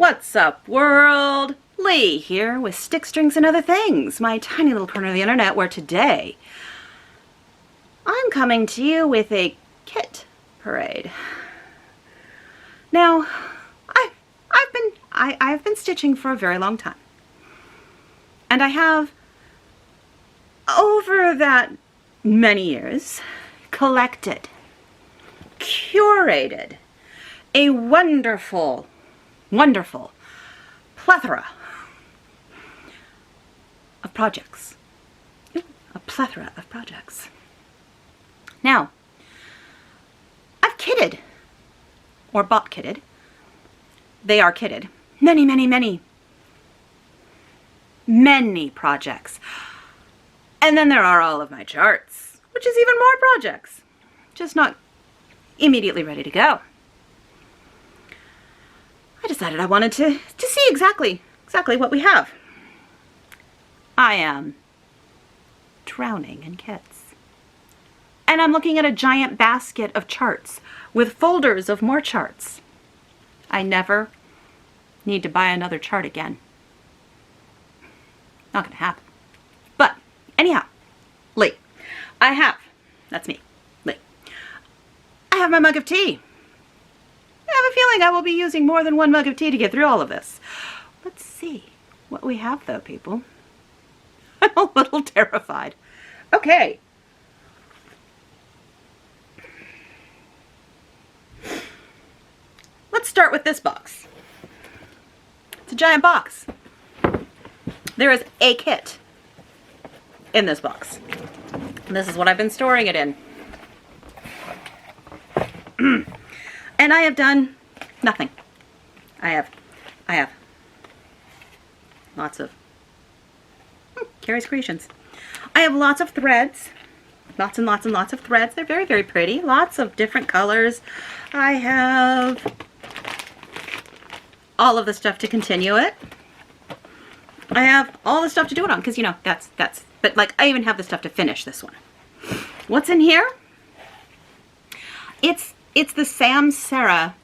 What's up, world? Lee here with Stick, Strings, and Other Things, my tiny little corner of the internet where today I'm coming to you with a kit parade. Now, I've been stitching for a very long time, and I have, over that many years, collected, curated a wonderful plethora of projects. A plethora of projects. Now, I've kitted, or bought kitted, they are kitted, many projects. And then there are all of my charts, which is even more projects, just not immediately ready to go. I decided I wanted to see exactly what we have. I am drowning in kits. And I'm looking at a giant basket of charts with folders of more charts. I never need to buy another chart again. Not gonna happen. But anyhow, Lee, that's me, Lee. I have my mug of tea. I have a feeling I will be using more than one mug of tea to get through all of this. Let's see what we have though, people. I'm a little terrified. Okay. Let's start with this box. It's a giant box. There is a kit in this box. And this is what I've been storing it in. And I have done nothing. I have lots of Carrie's Creations. I have lots of threads, lots and lots of threads. They're very, very pretty. Lots of different colors. I have all of the stuff to continue it. I have all the stuff to do it on, because you know but like I even have the stuff to finish this one. What's in here? It's the Sam Sarah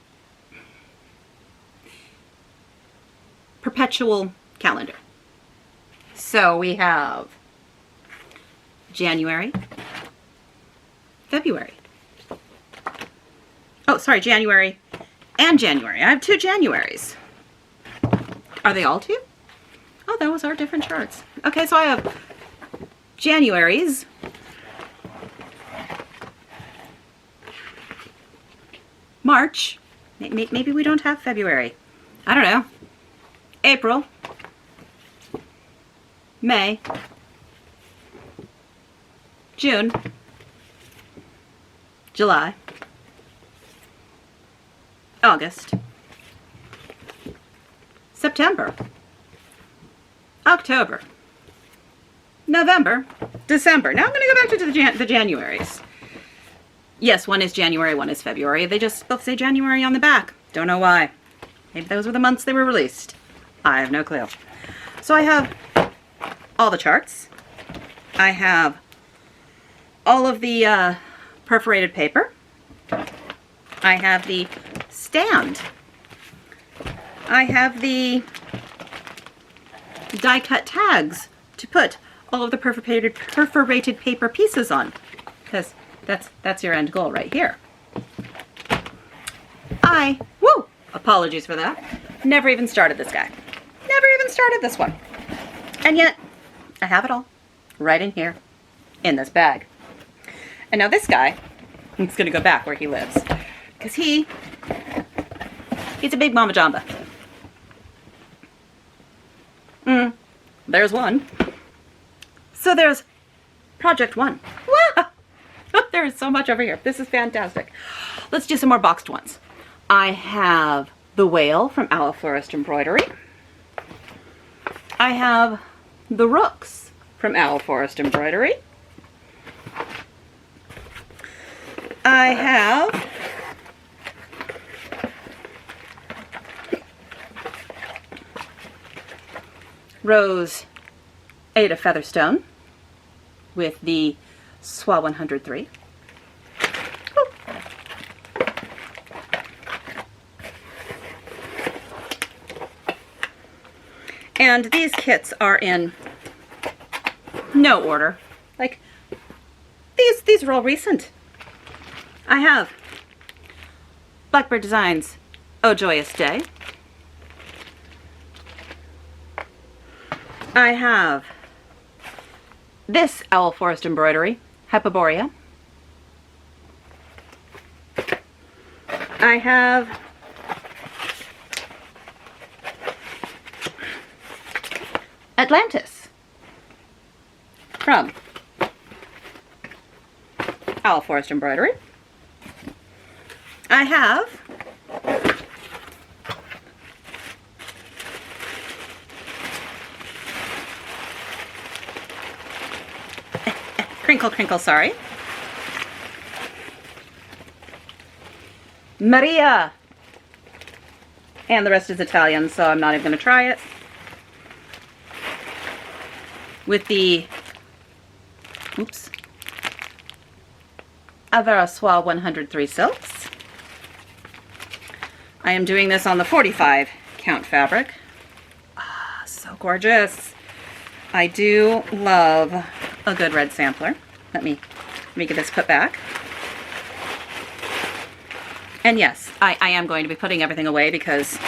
perpetual calendar. So we have January, February. Oh, sorry, January and January. I have 2 Januaries. Are they all 2? Oh, those are different charts. Okay, so I have Januaries. March. Maybe we don't have February. I don't know. April. May. June. July. August. September. October. November. December. Now I'm going to go back to the Januaries. Yes, one is January, one is February. They just both say January on the back. Don't know why. Maybe those were the months they were released. I have no clue. So I have all the charts. I have all of the perforated paper. I have the stand. I have the die-cut tags to put all of the perforated paper pieces on, because that's your end goal right here. Apologies for that. Never even started this guy. Never even started this one. And yet, I have it all right in here, in this bag. And now this guy, I'm just going to go back where he lives, because he's a big mama jamba. There's one. So there's Project 1. Wow! There is so much over here. This is fantastic. Let's do some more boxed ones. I have the whale from Owl Forest Embroidery. I have the rooks from Owl Forest Embroidery. I have Rose Ada Featherstone with the SWA 103. And these kits are in no order. Like, these are all recent. I have Blackbird Designs, Oh Joyous Day. I have this Owl Forest embroidery, Hyperborea. I have Atlantis from Owl Forest embroidery. I have Crinkle Crinkle, sorry. Maria. And the rest is Italian, so I'm not even going to try it. With the, oops, Avera Soie 103 silks. I am doing this on the 45 count fabric. Ah, so gorgeous. I do love a good red sampler. Let me get this put back. And yes, I am going to be putting everything away because,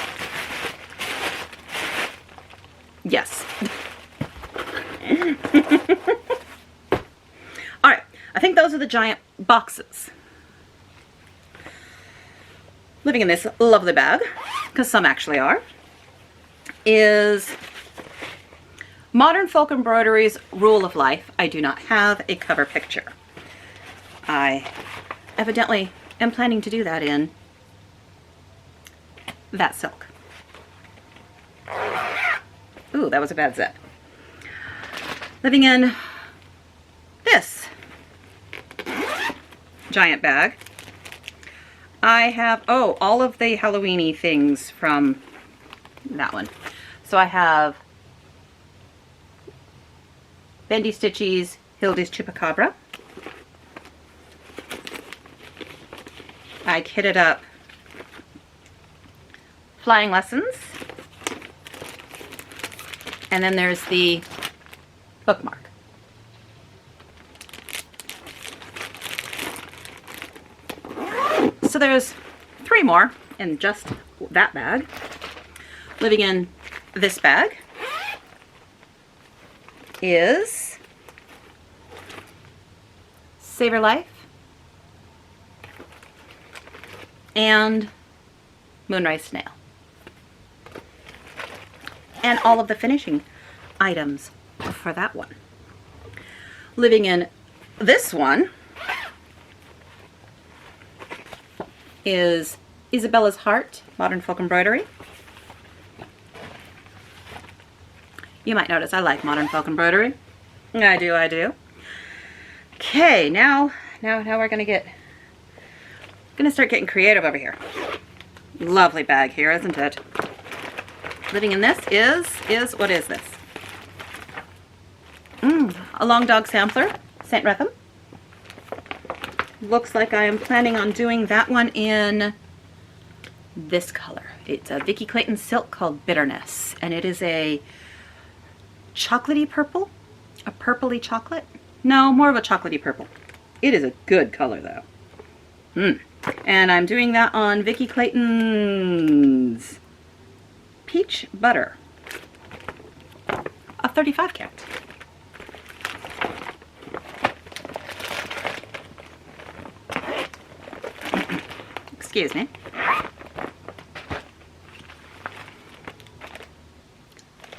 yes. All right, I think those are the giant boxes. Living in this lovely bag, because some actually are, is Modern Folk Embroidery's Rule of Life. I do not have a cover picture. I evidently am planning to do that in that silk. Ooh, that was a bad zip. Living in this giant bag, I have, oh, all of the Halloween-y things from that one. So I have Bendy Stitchies, Hildy's Chupacabra. I kitted up Flying Lessons. And then there's the bookmark. So there's 3 more in just that bag. Living in this bag is Save Your Life and Moonrise Snail. And all of the finishing items for that one. Living in this one is Isabella's Heart, Modern Folk Embroidery. You might notice I like Modern Folk Embroidery. I do. Okay, now we're gonna start getting creative over here. Lovely bag here, isn't it? Living in this is what is this? A Long Dog Sampler, St. Wretham. Looks like I am planning on doing that one in this color. It's a Vicky Clayton silk called Bitterness, and it is a chocolatey purple, a purpley chocolate. No, more of a chocolatey purple. It is a good color though. And I'm doing that on Vicky Clayton's Peach Butter, a 35 count. Excuse me.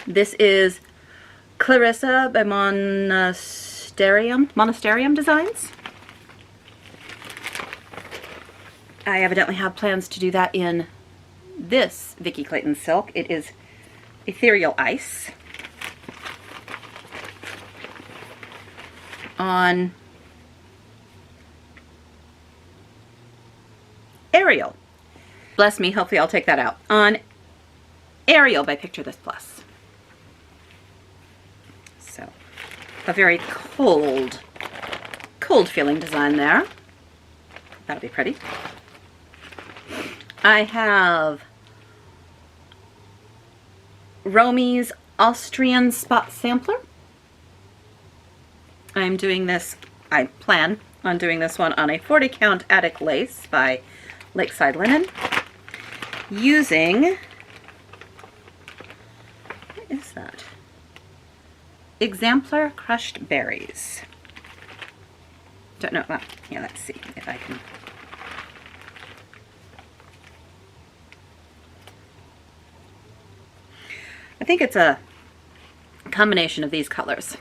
This is Clarissa by Monasterium Designs. I evidently have plans to do that in this Vicky Clayton silk. It is Ethereal Ice on Ariel. Bless me, hopefully I'll take that out. On Ariel by Picture This Plus. So, a very cold feeling design there. That'll be pretty. I have Romy's Austrian spot sampler. I'm doing this, I plan on doing this one on a 40 count attic lace by Lakeside Linen using, what is that? Exemplar crushed berries. Don't know, well, yeah, let's see if I can. I think it's a combination of these colors.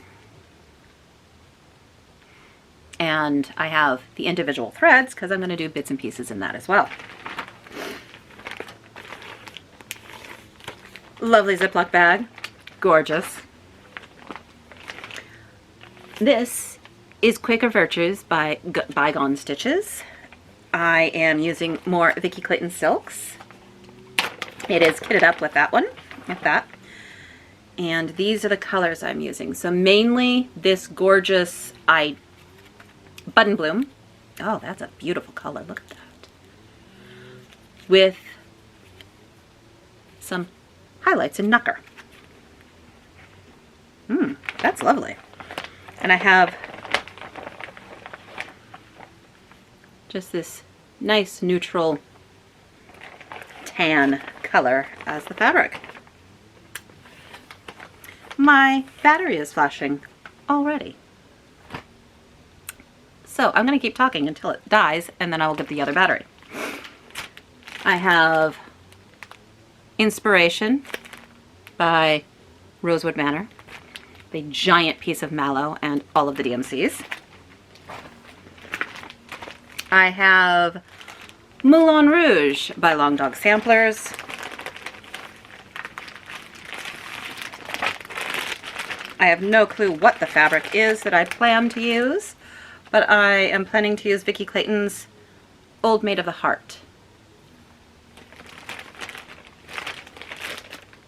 And I have the individual threads because I'm going to do bits and pieces in that as well. Lovely Ziploc bag. Gorgeous. This is Quaker Virtues by Bygone Stitches. I am using more Vicki Clayton silks. It is kitted up with that one, with that. And these are the colors I'm using. So mainly this gorgeous Button Bloom. Oh, that's a beautiful color. Look at that. With some highlights in Knucker. That's lovely. And I have just this nice neutral tan color as the fabric. My battery is flashing already. So I'm going to keep talking until it dies, and then I will get the other battery. I have Inspiration by Rosewood Manor, the giant piece of mallow and all of the DMCs. I have Moulin Rouge by Long Dog Samplers. I have no clue what the fabric is that I plan to use, but I am planning to use Vicki Clayton's Old Maid of the Heart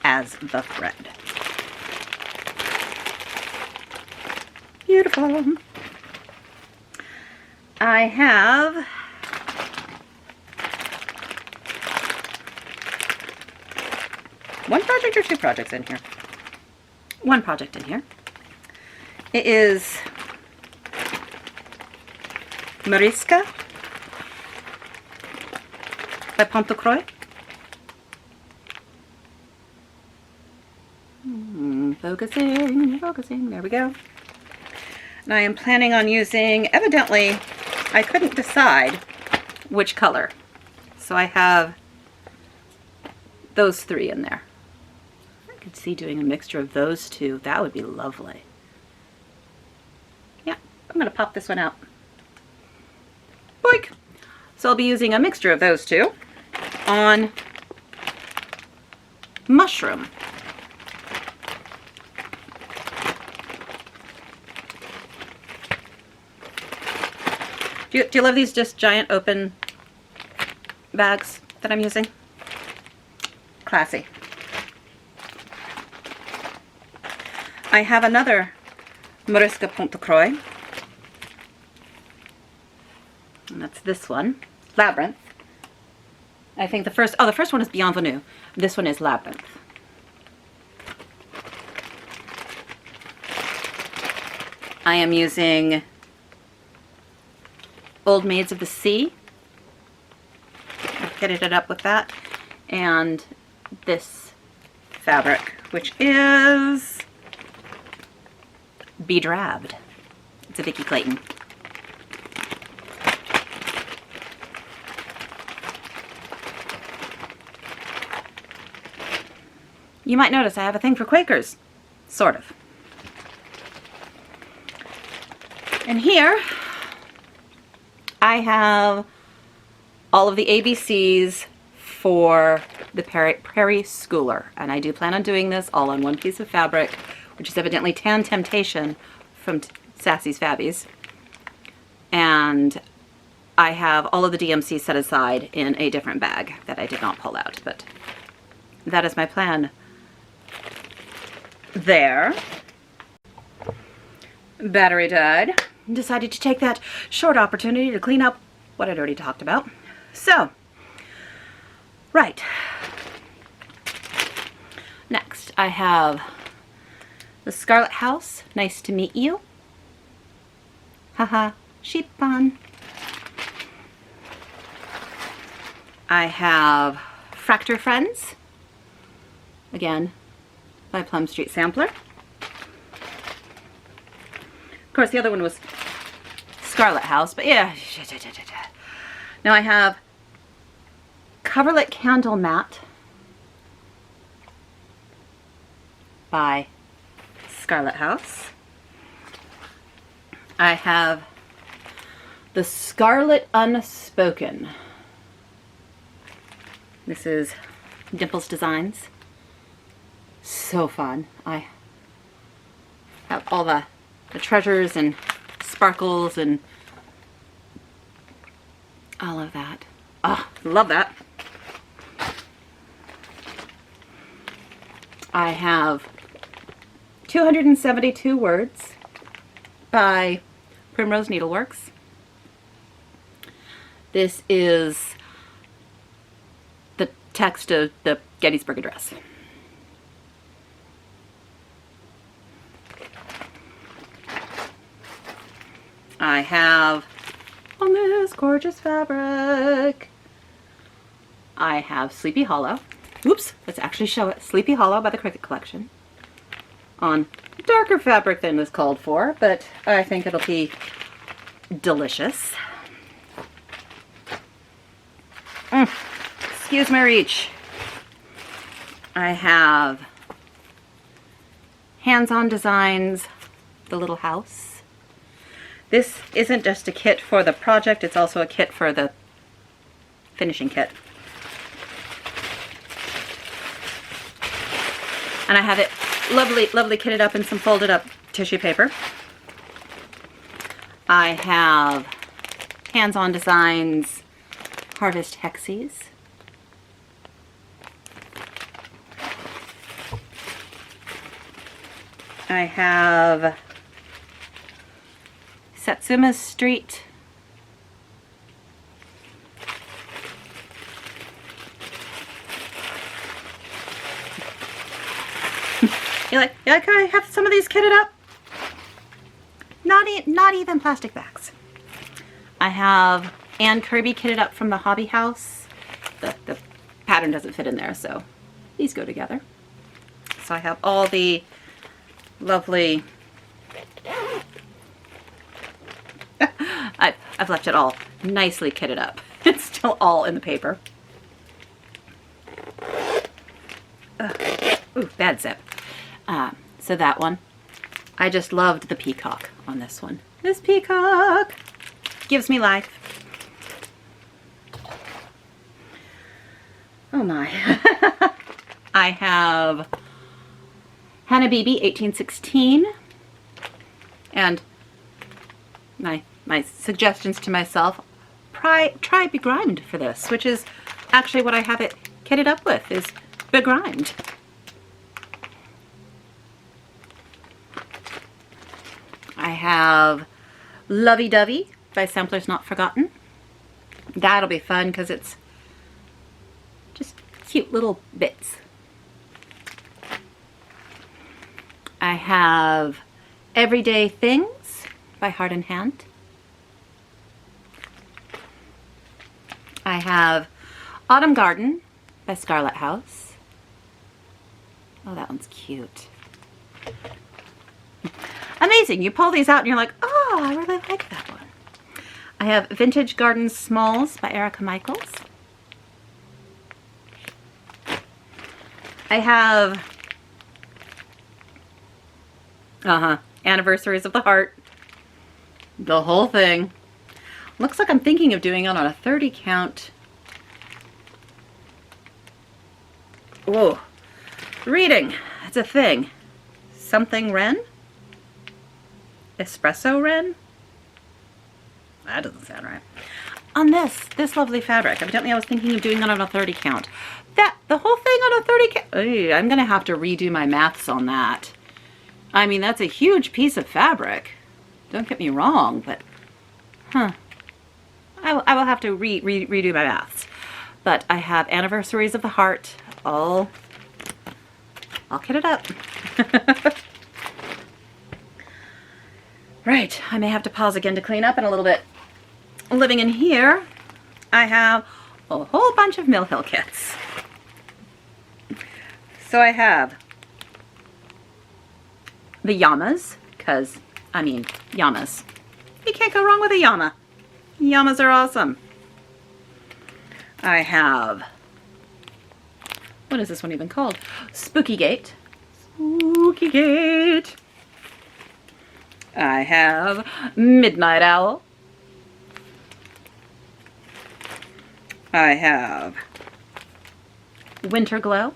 as the thread. Beautiful. I have one project or two projects in here. One project in here. It is Mariska by Pontecroix. Focusing, there we go. And I am planning on using, evidently, I couldn't decide which color. So I have those three in there. I could see doing a mixture of those two. That would be lovely. Yeah, I'm going to pop this one out. Boink! So I'll be using a mixture of those two on Mushroom. Do you love these just giant open bags that I'm using? Classy. I have another Mariska Pontecroix. And that's this one, Labyrinth. I think the first one is Bienvenue. This one is Labyrinth. I am using Old Maids of the Sea. I've kitted it up with that. And this fabric, which is Bedrabbed. It's a Vicki Clayton. You might notice I have a thing for Quakers. Sort of. And here I have all of the ABCs for the Prairie Schooler. And I do plan on doing this all on one piece of fabric, which is evidently Tan Temptation from Sassy's Fabbies. And I have all of the DMC set aside in a different bag that I did not pull out, but that is my plan there. Battery died. Decided to take that short opportunity to clean up what I'd already talked about. So, right. Next, I have The Scarlet House, nice to meet you. Haha, sheep fun. I have Fractor Friends, again, by Plum Street Sampler. Of course, the other one was Scarlet House, but yeah. Now I have Coverlet Candle Matte by Scarlet House. I have the Scarlet Unspoken. This is Dimples Designs. So fun. I have all the treasures and sparkles and all of that. Oh, love that. I have 272 Words by Primrose Needleworks. This is the text of the Gettysburg Address. I have on this gorgeous fabric, I have Sleepy Hollow. Oops, let's actually show it. Sleepy Hollow by the Cricket Collection. On darker fabric than was called for, but I think it'll be delicious. Excuse my reach. I have Hands-On Designs, The Little House. This isn't just a kit for the project, it's also a kit for the finishing kit. And I have it lovely kitted up in some folded up tissue paper. I have Hands-On Designs, Harvest Hexies. I have Satsuma Street. You like I have some of these kitted up? Not even plastic bags. I have Anne Kirby kitted up from the Hobby House. The pattern doesn't fit in there, so these go together. So I have all the lovely... I've left it all nicely kitted up. It's still all in the paper. Ooh, bad zip. So that one. I just loved the peacock on this one. This peacock gives me life. Oh my. I have Hannah Beebe 1816 and my suggestions to myself, try begrimed for this, which is actually what I have it kitted up with, is begrimed. I have Lovey Dovey by Samplers Not Forgotten. That'll be fun because it's just cute little bits. I have Everyday Things by Heart and Hand. I have Autumn Garden by Scarlet House. Oh, that one's cute. Amazing. You pull these out and you're like, oh, I really like that one. I have Vintage Garden Smalls by Erica Michaels. I have Anniversaries of the Heart. The whole thing. Looks like I'm thinking of doing it on a 30 count. Whoa. Reading. It's a thing. Something Wren? Espresso Wren? That doesn't sound right. On this lovely fabric. Evidently I was thinking of doing it on a 30 count. The whole thing on a 30 count. I'm going to have to redo my maths on that. I mean, that's a huge piece of fabric. Don't get me wrong, but I will have to redo my maths. But I have Anniversaries of the Heart all kitted up. Right, I may have to pause again to clean up in a little bit. Living in here, I have a whole bunch of Mill Hill kits. So I have the Yamas, because, I mean, Yamas. You can't go wrong with a Yama. Yamas are awesome. I have, what is this one even called? Spooky Gate. Spooky Gate. I have Midnight Owl. I have Winter Glow.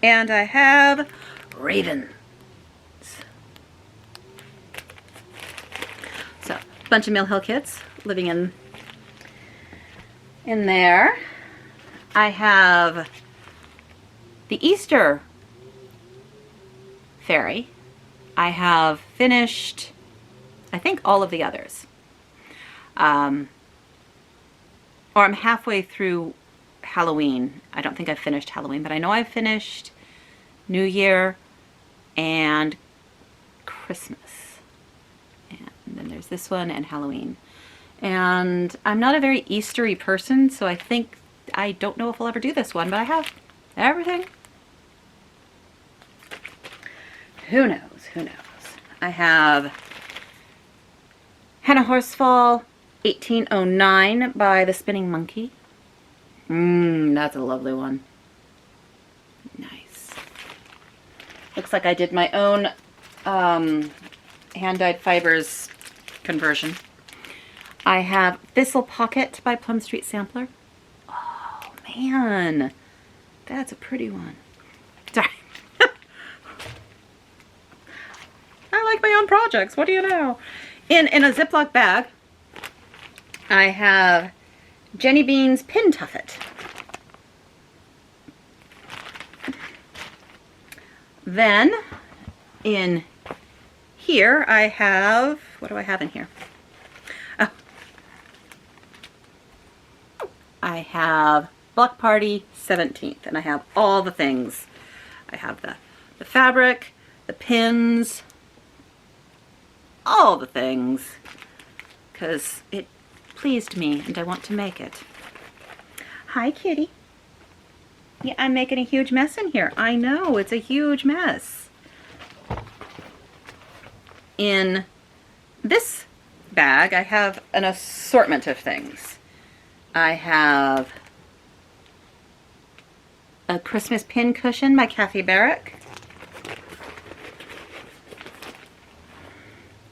And I have Ravens. So, a bunch of Mill Hill kits living in there. I have the Easter fairy. I have finished, I think, all of the others. Or I'm halfway through Halloween. I don't think I've finished Halloween, but I know I've finished New Year and Christmas. And then there's this one and Halloween. And I'm not a very Eastery person, so I don't know if I'll ever do this one, but I have everything. Who knows? Who knows? I have Hannah Horsfall 1809 by the Spinning Monkey. That's a lovely one. Nice. Looks like I did my own hand-dyed fibers conversion. I have Thistle Pocket by Plum Street Sampler. Oh, man. That's a pretty one. Sorry. I like my own projects. What do you know? In a Ziploc bag, I have Jenny Bean's Pin Tuffet. Then in here I have, what do I have in here? Oh, I have Block Party 17th, and I have all the things. I have the fabric, the pins, all the things, because it pleased me and I want to make it. Hi, kitty. Yeah, I'm making a huge mess in here. I know, it's a huge mess. In this bag, I have an assortment of things. I have a Christmas pin cushion by Kathy Barrick.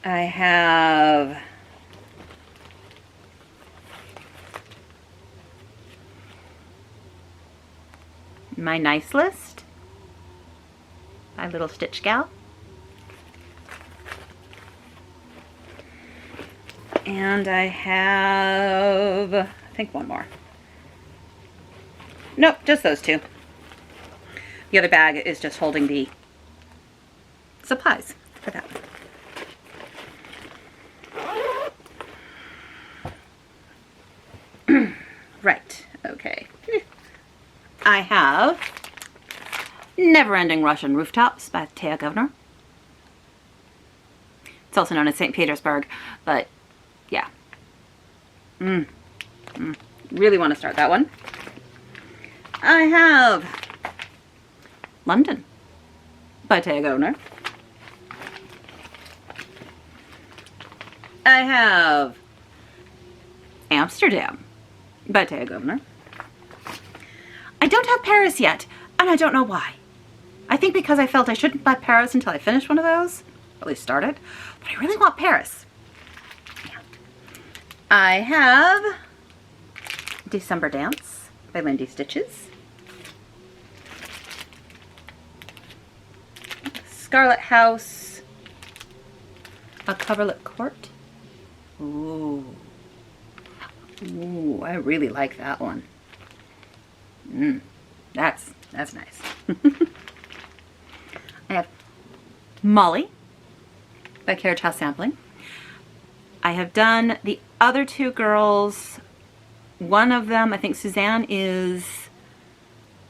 I have my Nice List by Little Stitch Gal. And I have, I think, one more. Nope, just those two. The other bag is just holding the supplies for that one. Right, okay. I have Never-Ending Russian Rooftops by Taya Governor. It's also known as St. Petersburg, but yeah. Really want to start that one. I have London by Taya Governor. I have Amsterdam by Taya Governor. I don't have Paris yet, and I don't know why. I think because I felt I shouldn't buy Paris until I finished one of those, or at least started, but I really want Paris. Yeah. I have December Dance by Lindy Stitches. Scarlet House, A Coverlet Court. Ooh. Ooh, I really like that one. That's nice. I have Molly by Carriage House Sampling. I have done the other two girls. One of them, I think Suzanne, is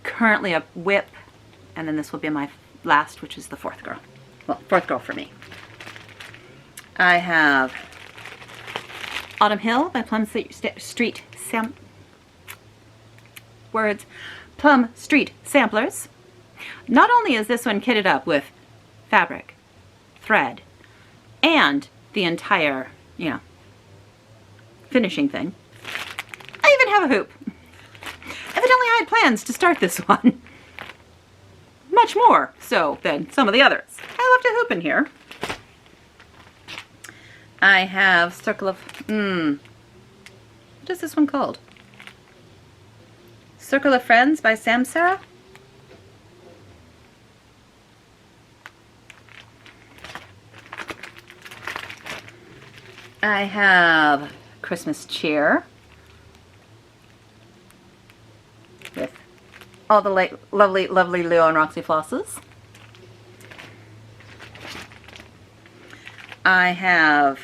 currently a whip, and then this will be my last, which is the fourth girl. Well, fourth girl for me. I have Autumn Hill by Plum Street Plum Street Samplers. Not only is this one kitted up with fabric, thread, and the entire, finishing thing, I even have a hoop. Evidently I had plans to start this one. Much more so than some of the others. I left a hoop in here. I have Circle of, what is this one called? Circle of Friends by Sam Sarah. I have Christmas Cheer with all the lovely Leo and Roxy flosses. I have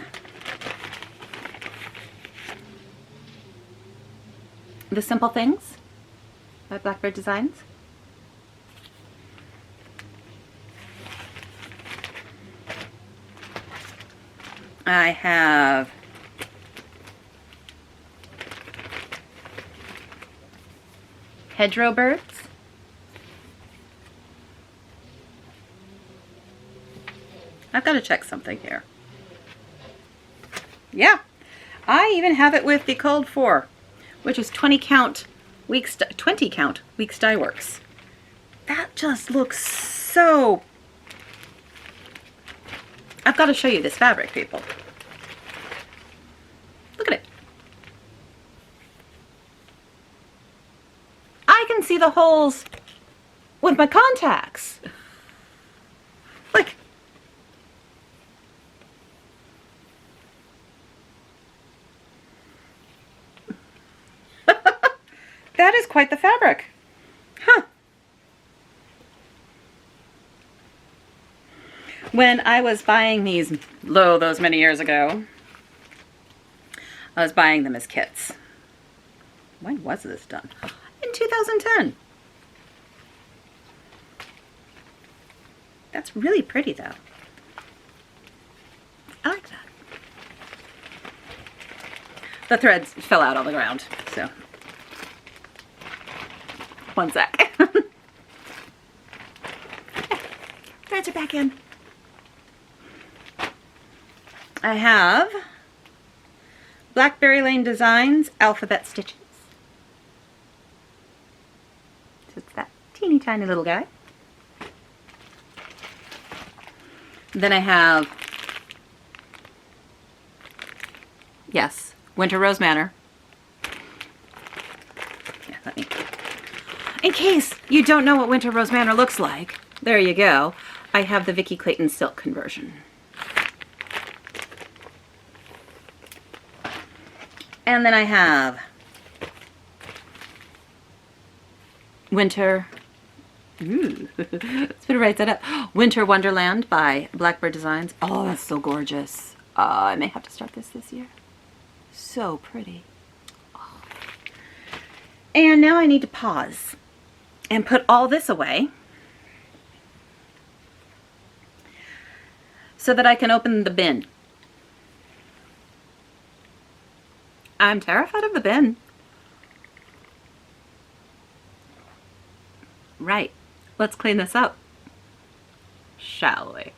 The Simple Things by Blackbird Designs. I have Hedgerow Birds. I've got to check something here. Yeah, I even have it with the Cold 4, which is 20 count weeks dye works. That just looks so... I've got to show you this fabric, people. Look at it. I can see the holes with my contacts. Like, that is quite the fabric. Huh. When I was buying these, those many years ago, I was buying them as kits. When was this done? In 2010. That's really pretty though. I like that. The threads fell out on the ground, so. One sec. Threads are back in. I have Blackberry Lane Designs Alphabet Stitches. So it's that teeny tiny little guy. Then I have, yes, Winter Rose Manor. Yeah, let me, in case you don't know what Winter Rose Manor looks like, there you go. I have the Vicky Clayton silk conversion. And then I have Winter, let's write that up. Winter Wonderland by Blackbird Designs. Oh, that's so gorgeous. I may have to start this year. So pretty. Oh. And now I need to pause and put all this away so that I can open the bin. I'm terrified of the bin. Right. Let's clean this up, shall we?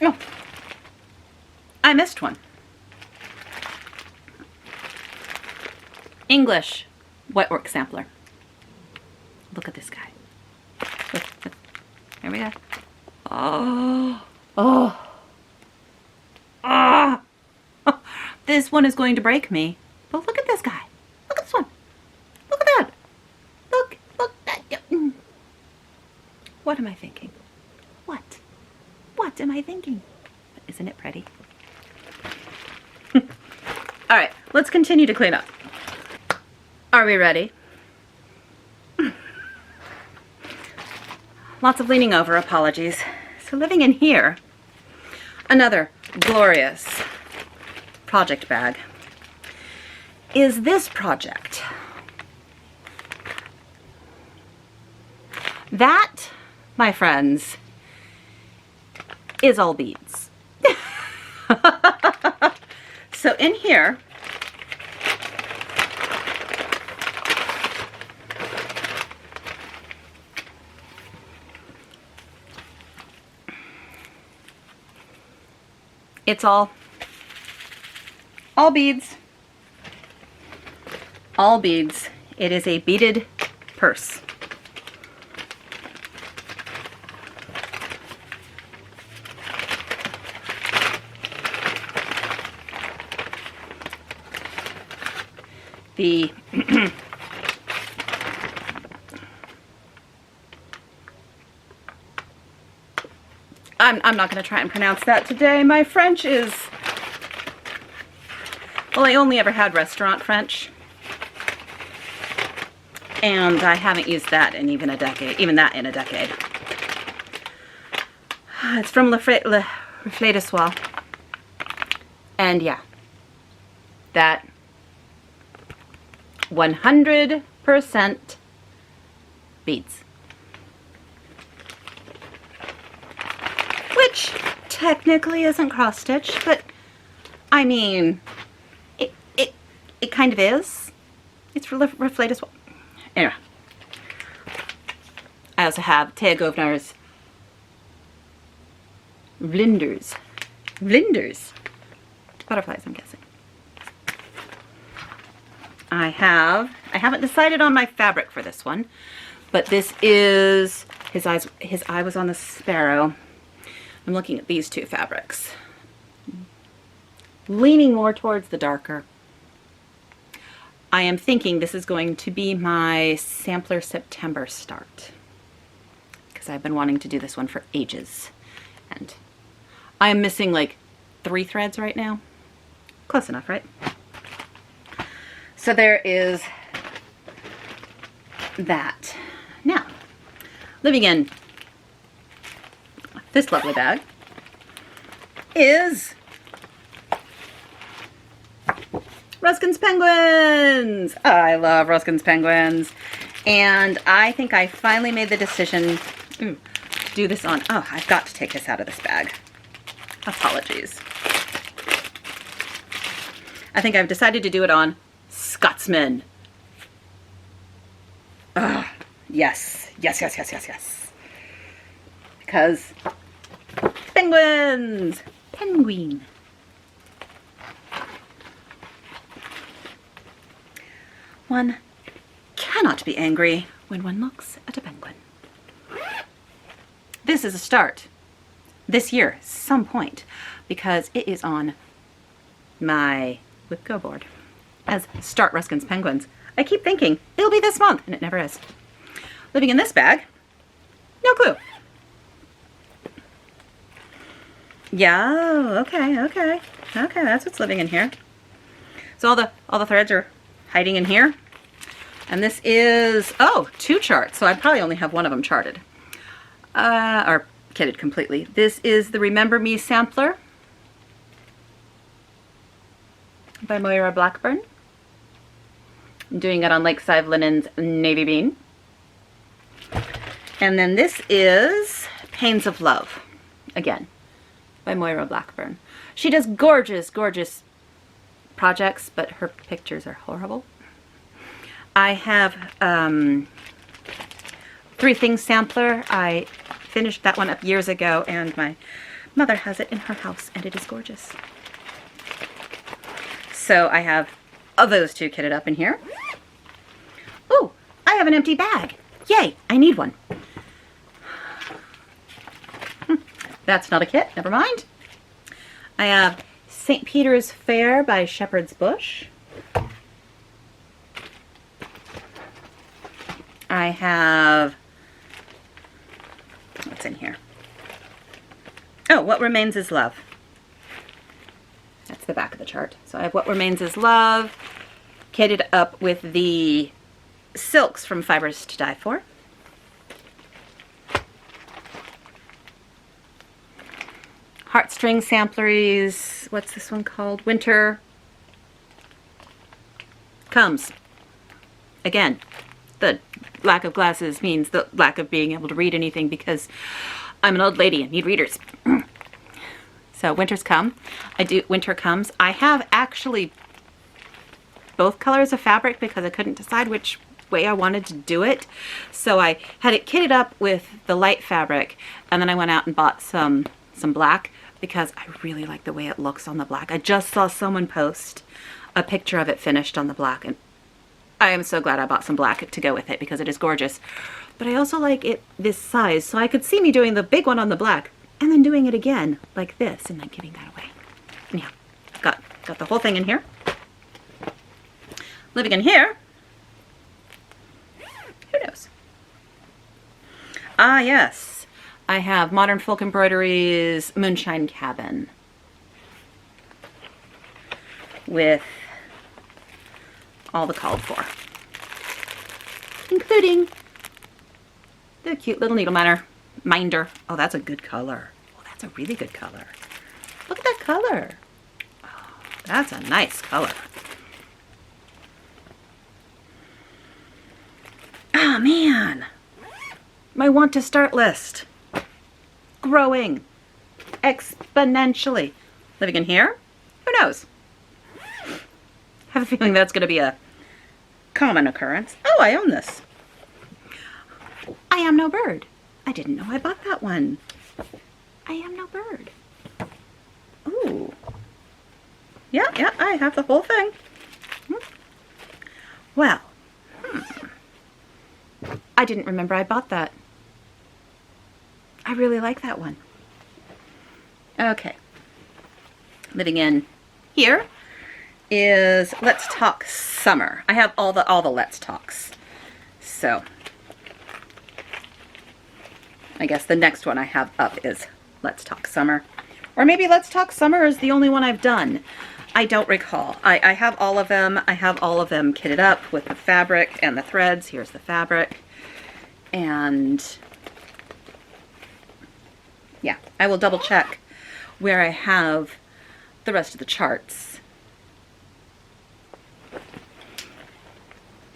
Oh, I missed one. English Wetwork Sampler. Look at this guy. Look. There we go. Oh. This one is going to break me. But look at this guy. Look at this one. Look at that. Look. What am I thinking? What am I thinking? Isn't it pretty? All right, let's continue to clean up. Are we ready? Lots of leaning over, apologies. So living in here, another glorious project bag is this project. That, my friends, is all beads. So in here, it's all beads. All beads. It is a beaded purse. The I'm not going to try and pronounce that today. My French is, well, I only ever had restaurant French, and I haven't used that in even a decade, even that in a decade. It's from Le Reflet de Soie, and yeah, that 100% beads. Which technically isn't cross stitch, but I mean, it kind of is. It's Reflet de Soie. Anyway, I also have Thea Govner's Vlinders. Butterflies, I'm guessing. I haven't decided on my fabric for this one, but this is, his eye was on the sparrow. I'm looking at these two fabrics. Leaning more towards the darker. I am thinking this is going to be my sampler September start, because I've been wanting to do this one for ages, and I am missing like 3 threads right now. Close enough, right? So there is that. Now, living in this lovely bag is Ruskin's Penguins. I love Ruskin's Penguins. And I think I finally made the decision to do this on, oh, I've got to take this out of this bag. Apologies. I think I've decided to do it on Scotsman. Yes. Because penguins. Penguin. One cannot be angry when one looks at a penguin. This is a start this year, some point, because it is on my Whip Go board as Start Ruskin's Penguins. I keep thinking it'll be this month, and it never is. Living in this bag, no clue. Yeah, okay, that's what's living in here. So all the threads are hiding in here. And this is, 2 charts, so I probably only have one of them charted. Or kitted completely. This is the Remember Me sampler by Moira Blackburn. I'm doing it on Lakeside Linen's Navy Bean. And then this is Pains of Love, again, by Moira Blackburn. She does gorgeous, gorgeous projects, but her pictures are horrible. I have 3 Things sampler. I finished that one up years ago, and my mother has it in her house, and it is gorgeous. So I have those 2 kitted up in here. Oh, I have an empty bag. Yay, I need one. That's not a kit, never mind. I have St. Peter's Fair by Shepherd's Bush. I have, what's in here? Oh, What Remains is Love. That's the back of the chart. So I have What Remains is Love, kitted up with the silks from Fibers to Die For. Heartstring sampleries, what's this one called? Winter comes. Again, the lack of glasses means the lack of being able to read anything because I'm an old lady and need readers. So winter's come. Winter comes. I have actually both colors of fabric because I couldn't decide which way I wanted to do it. So I had it kitted up with the light fabric, and then I went out and bought some black because I really like the way it looks on the black. I just saw someone post a picture of it finished on the black, and I am so glad I bought some black to go with it because it is gorgeous. But I also like it this size, so I could see me doing the big one on the black and then doing it again like this and then giving that away. Anyhow, got the whole thing in here. Living in here, who knows? Ah, yes. I have Modern Folk Embroidery's Moonshine Cabin with all the called for, including the cute little needle minder. Oh, that's a good color. Oh, that's a really good color. Look at that color. Oh, that's a nice color. Oh man, my want to start list growing exponentially. Living in here, who knows? I have a feeling that's going to be a common occurrence. Oh, I own this. I Am No Bird. I didn't know I bought that one. I Am No Bird. Ooh. Yeah, I have the whole thing. Well, I didn't remember I bought that. I really like that one. Okay. Living in here is Let's Talk Summer. I have all the Let's Talks. So I guess the next one I have up is Let's Talk Summer. Or maybe Let's Talk Summer is the only one I've done. I don't recall. I have all of them. I have all of them kitted up with the fabric and the threads. Here's the fabric. And yeah, I will double check where I have the rest of the charts.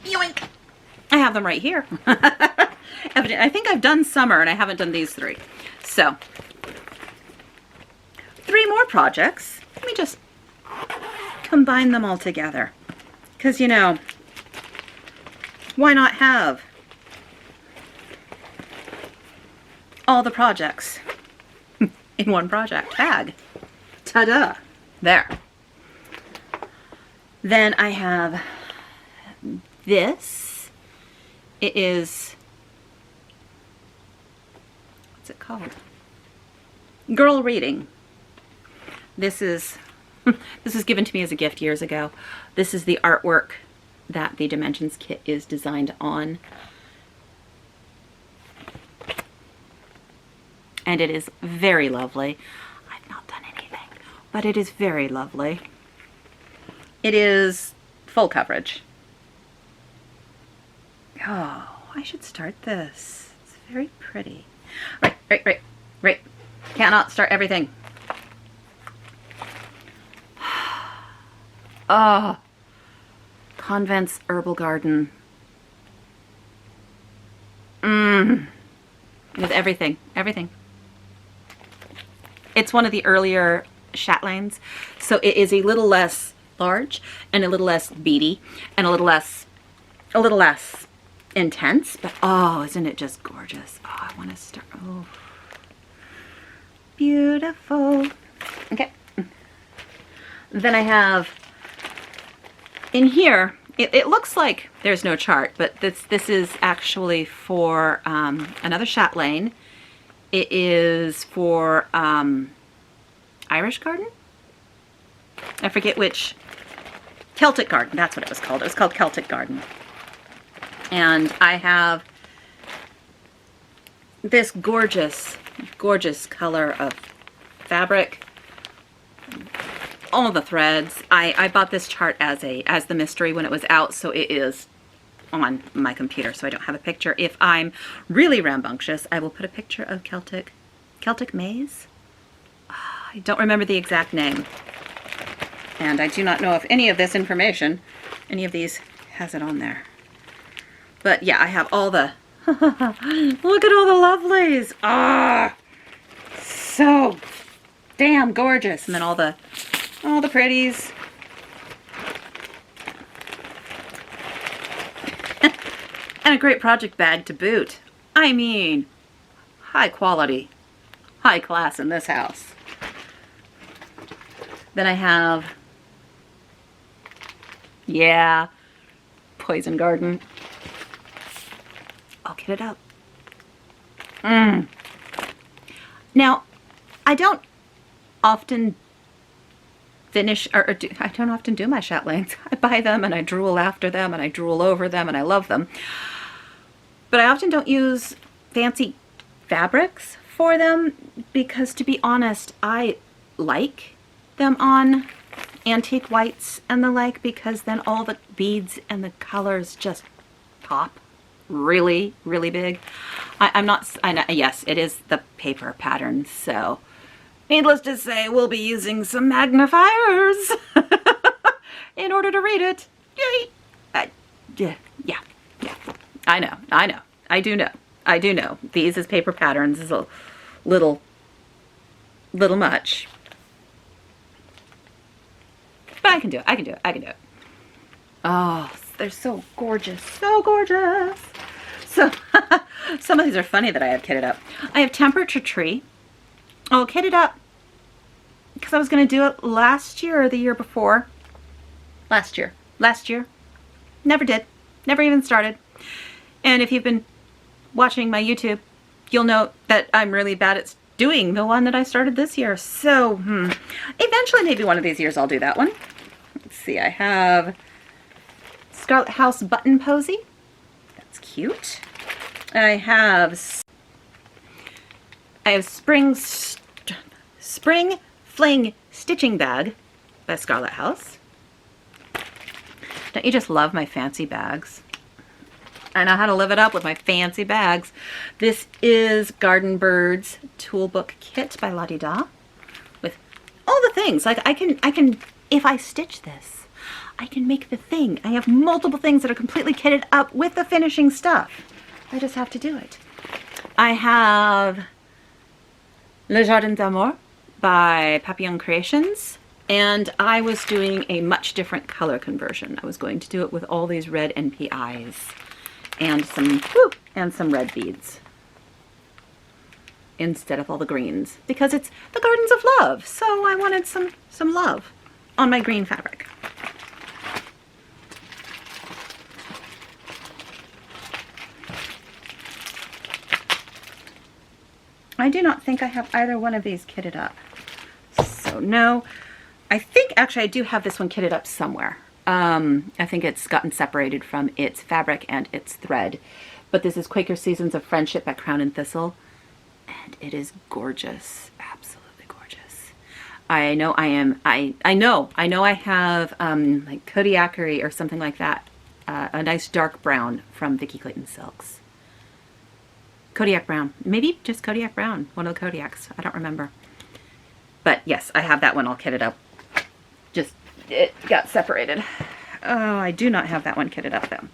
Yoink! I have them right here. I think I've done summer and I haven't done these three. So, 3 more projects. Let me just combine them all together. Because, you know, why not have all the projects in one project tag? Ta-da! There. Then I have this. It is, what's it called? Girl Reading. This is given to me as a gift years ago. This is the artwork that the Dimensions kit is designed on. And it is very lovely. I've not done anything, but it is very lovely. It is full coverage. Oh, I should start this. It's very pretty. Right. Cannot start everything. Oh, Convent's Herbal Garden. With everything. It's one of the earlier chatelaines, so it is a little less large and a little less beady and a little less intense, but oh, isn't it just gorgeous? Oh, I want to start. Oh, beautiful. Okay. Then I have in here, it looks like there's no chart, but this is actually for another chatelaine. It is for Irish Garden? I forget which. Celtic Garden, that's what it was called. It was called Celtic Garden. And I have this gorgeous, gorgeous color of fabric. All the threads. I bought this chart as the mystery when it was out, so it is on my computer, so I don't have a picture. If I'm really rambunctious, I will put a picture of Celtic Maize. I don't remember the exact name. And I do not know if any of this information, any of these has it on there. But yeah, I have all the, look at all the lovelies. Ah, so damn gorgeous. And then all the pretties. And a great project bag to boot. I mean, high quality, high class in this house. Then I have, yeah, Poison Garden. I'll get it up. Now, I don't often finish, I don't often do my chatelaines. I buy them and I drool after them and I drool over them and I love them. But I often don't use fancy fabrics for them because, to be honest, I like them on antique whites and the like, because then all the beads and the colors just pop really, really big. I know, yes, it is the paper pattern, so needless to say, we'll be using some magnifiers in order to read it. Yay! Yeah. I know. I do know. These as paper patterns is a little much. But I can do it. Oh, they're so gorgeous. So gorgeous. So, some of these are funny that I have kitted up. I have Temperature Tree. Oh, kitted up because I was going to do it last year or the year before. Last year. Never did. Never even started. And if you've been watching my YouTube, you'll know that I'm really bad at doing the one that I started this year. So, eventually maybe one of these years I'll do that one. Let's see, I have Scarlet House Button Posy. That's cute. I have Spring Fling Stitching Bag by Scarlet House. Don't you just love my fancy bags? I know how to live it up with my fancy bags. This is Garden Birds Toolbook Kit by La Di Da, with all the things. Like I can, if I stitch this, I can make the thing. I have multiple things that are completely kitted up with the finishing stuff. I just have to do it. I have Le Jardin d'Amour by Papillon Creations. And I was doing a much different color conversion. I was going to do it with all these red NPIs and some red beads instead of all the greens, because it's the Gardens of Love. So I wanted some love on my green fabric. I do not think I have either one of these kitted up. So no. I think actually I do have this one kitted up somewhere. I think it's gotten separated from its fabric and its thread. But this is Quaker Seasons of Friendship by Crown and Thistle. And it is gorgeous. Absolutely gorgeous. I know I have like Kodiakery or something like that. A nice dark brown from Vicky Clayton Silks. Kodiak brown. Maybe just Kodiak brown. One of the Kodiaks. I don't remember. But yes, I have that one all kitted up. Just, it got separated. Oh, I do not have that one kitted up though.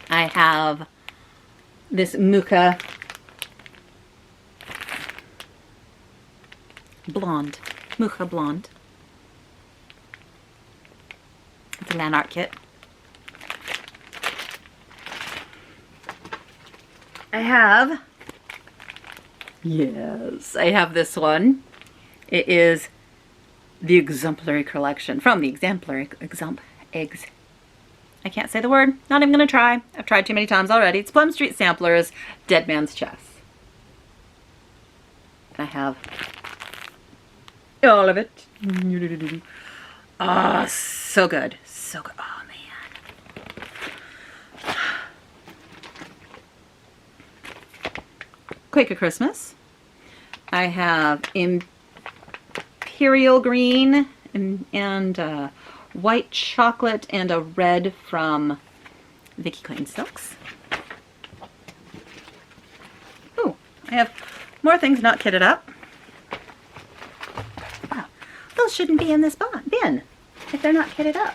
I have this Mucha Blonde. Mucha Blonde. It's a land art kit. I have, yes, I have this one. It is the Exemplary Collection, from the Exemplary, I can't say the word, not even going to try. I've tried too many times already. It's Plum Street Samplers, Dead Man's Chest. And I have all of it. Oh, so good. So good. Oh, man. Quaker Christmas. I have Imperial Green and white chocolate and a red from Vicky Clayton Silks. Ooh, I have more things not kitted up. Wow, those shouldn't be in this bin if they're not kitted up.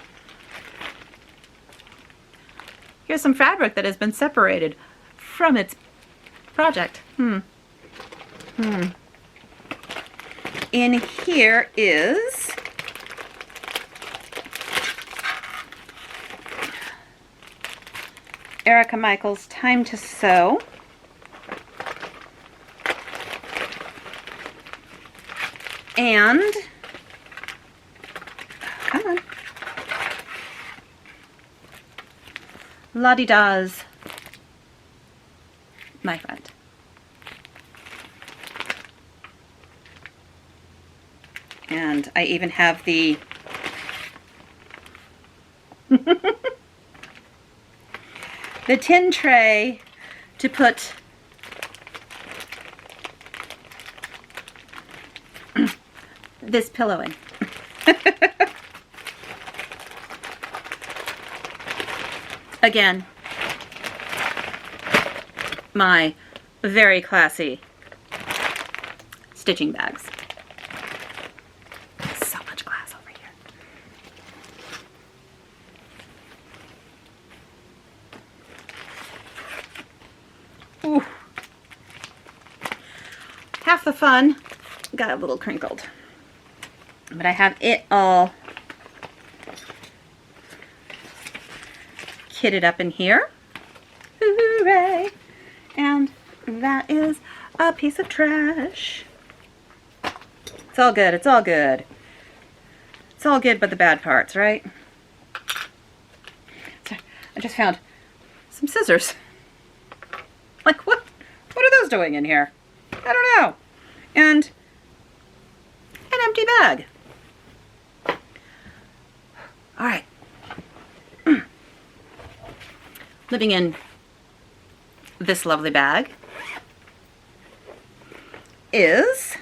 Here's some fabric that has been separated from its project. In here is Erica Michaels' Time to Sew. And, come on, La-di-da's My Friend. And I even have the the tin tray to put this pillow in. Again, my very classy stitching bags. So much glass over here. Ooh. Half the fun got a little crinkled. But I have it all kitted up in here. Hooray! And that is a piece of trash. It's all good. It's all good. It's all good but the bad parts, right? So I just found some scissors. Like, what are those doing in here? I don't know. And an empty bag. All right. Living in this lovely bag is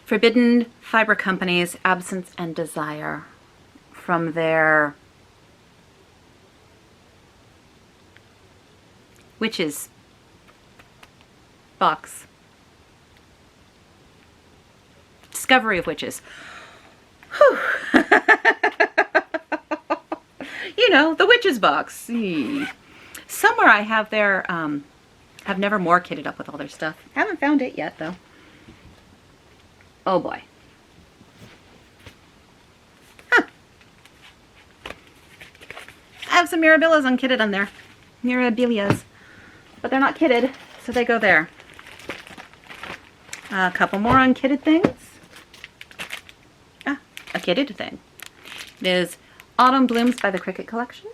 Forbidden Fiber Company's Absence and Desire from their Witches box. Discovery of Witches. Whew. You know, the Witches box. Somewhere I have their, have Nevermore kitted up with all their stuff. Haven't found it yet, though. Oh, boy. Huh. I have some Mirabilias unkitted on there. Mirabilias. But they're not kitted, so they go there. A couple more unkitted things. Ah, a kitted thing. It is Autumn Blooms by the Cricket Collection.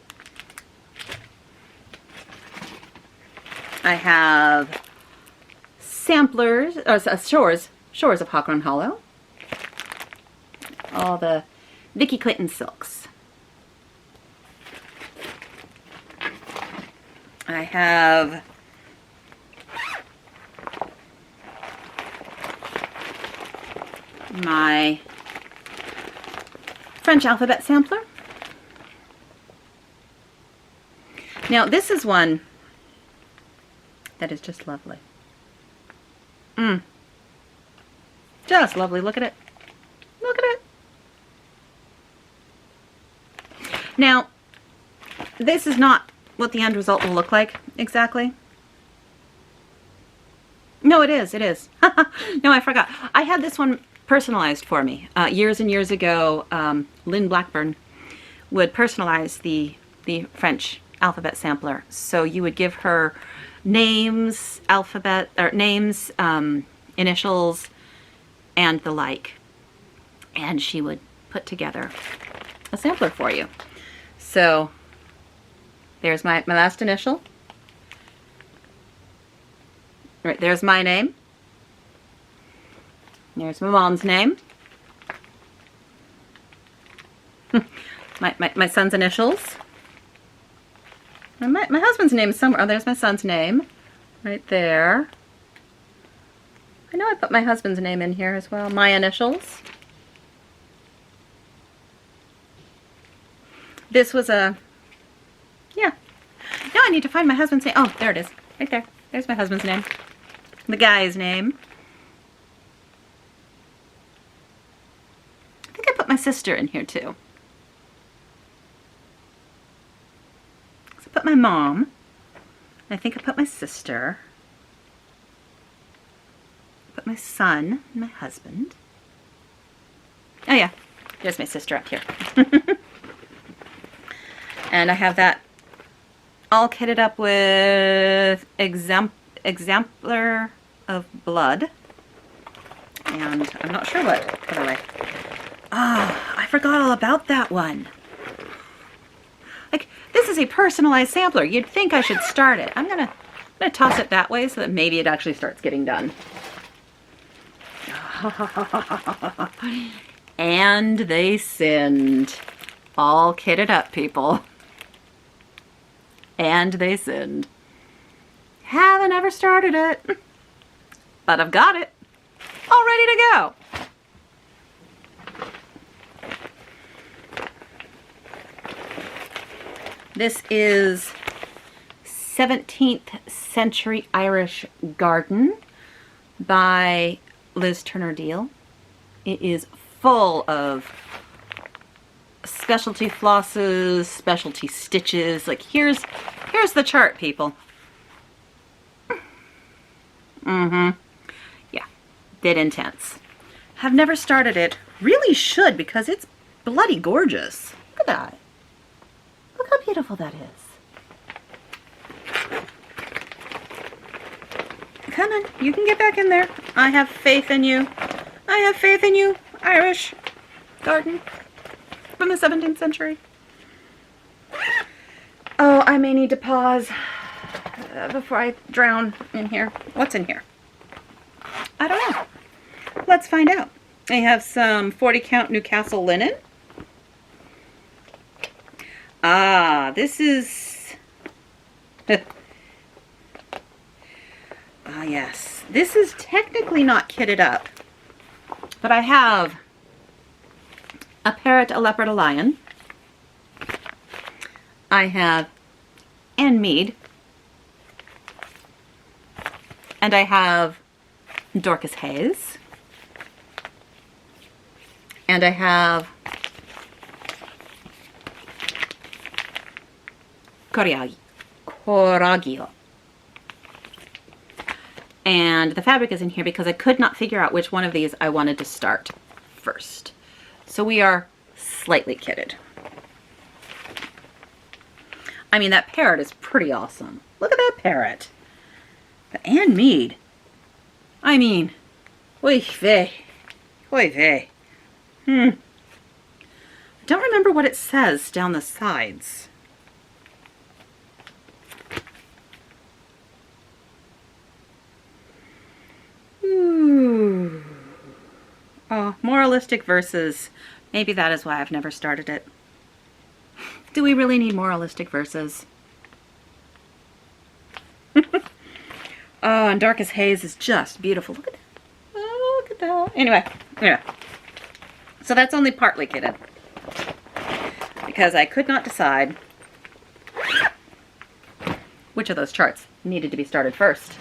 I have samplers, or shores of Hawthorne Hollow. All the Vicky Clayton silks. I have my French alphabet sampler. Now this is one that is just lovely. Just lovely. Look at it. Look at it. Now, this is not what the end result will look like exactly. No, it is. It is. No, I forgot. I had this one personalized for me. Years and years ago, Lynn Blackburn would personalize the French alphabet sampler. So you would give her names, alphabet, or names, initials, and the like. And she would put together a sampler for you. So there's my last initial. Right, there's my name. There's my mom's name. my son's initials. And my husband's name is somewhere. Oh, there's my son's name. Right there. I know I put my husband's name in here as well. My initials. This was a... Yeah. Now I need to find my husband's name. Oh, there it is. Right there. There's my husband's name. The guy's name. I think I put my sister in here too. put my mom. I think I put my sister. Put my son and my husband. Oh yeah, there's my sister up here. And I have that all kitted up with exemplar of blood. And I'm not sure what colorway. Ah, I forgot all about that one. Like, this is a personalized sampler. You'd think I should start it. I'm gonna toss it that way so that maybe it actually starts getting done. And they sinned. All kitted up, people. And they sinned. Haven't ever started it, but I've got it all ready to go. This is 17th Century Irish Garden by Liz Turner Deal. It is full of specialty flosses, specialty stitches. Like, here's the chart, people. Yeah, bit intense. Have never started it. Really should, because it's bloody gorgeous. Look at that. Look how beautiful that is. Come on, you can get back in there. I have faith in you. I have faith in you, Irish garden from the 17th century. Oh, I may need to pause before I drown in here. What's in here? I don't know. Let's find out. I have some 40 count Newcastle linen. Ah, this is... Ah, yes. This is technically not kitted up, but I have a parrot, a leopard, a lion. I have Anne Mead. And I have Dorcas Hayes. And I have Coragio. And the fabric is in here because I could not figure out which one of these I wanted to start first. So we are slightly kitted. I mean, that parrot is pretty awesome. Look at that parrot. But Anne Mead. I mean, oy vey. Oy vey. I don't remember what it says down the sides. Ooh. Oh, moralistic verses. Maybe that is why I've never started it. Do we really need moralistic verses? Oh, and Darkest Haze is just beautiful. Look at that. Oh, look at that. Anyway. So that's only partly kitted. Because I could not decide which of those charts needed to be started first.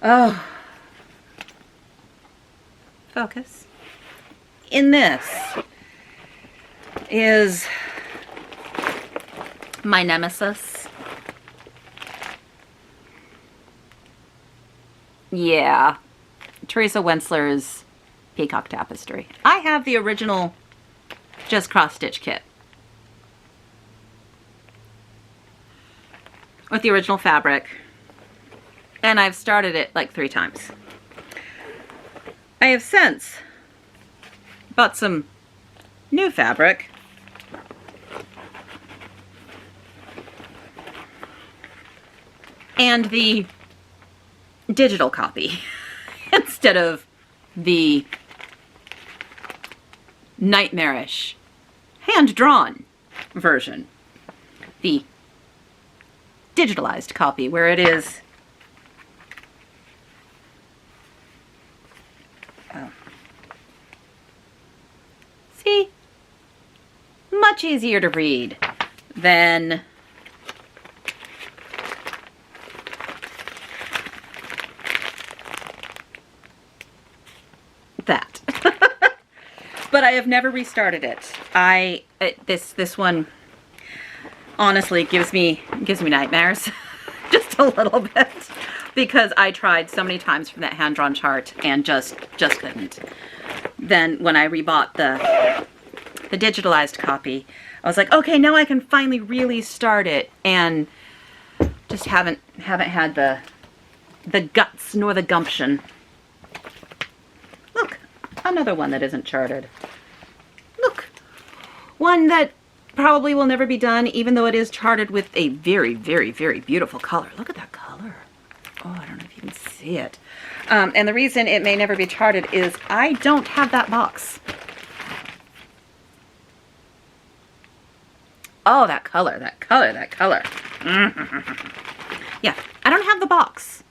Oh. Focus. In this is my nemesis. Yeah. Teresa Wentzler's Peacock Tapestry. I have the original just cross-stitch kit. With the original fabric. And I've started it like 3 times. I have since bought some new fabric. And the digital copy instead of the nightmarish hand-drawn version. The digitalized copy where it is see, much easier to read than that. But I have never restarted it. This one, honestly gives me nightmares. Just a little bit. Because I tried so many times from that hand-drawn chart and just couldn't. Then when I rebought the digitalized copy, I was like, okay, now I can finally really start it, and just haven't had the guts nor the gumption. Look, another one that isn't charted. Look, one that probably will never be done, even though it is charted with a very, very, very beautiful color. Look at that color. Oh, I don't know if you can see it. And the reason it may never be charted is I don't have that box. Oh, that color, that color, that color. Yeah, I don't have the box.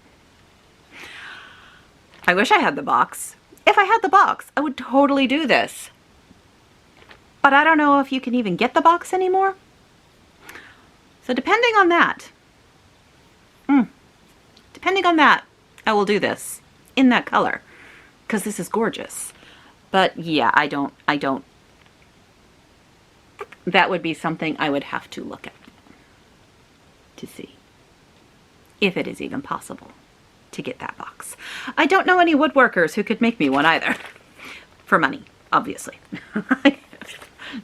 I wish I had the box. If I had the box, I would totally do this. But I don't know if you can even get the box anymore. So depending on that, I will do this in that color because this is gorgeous. But yeah, I don't, that would be something I would have to look at to see if it is even possible to get that box. I don't know any woodworkers who could make me one either. For money, obviously.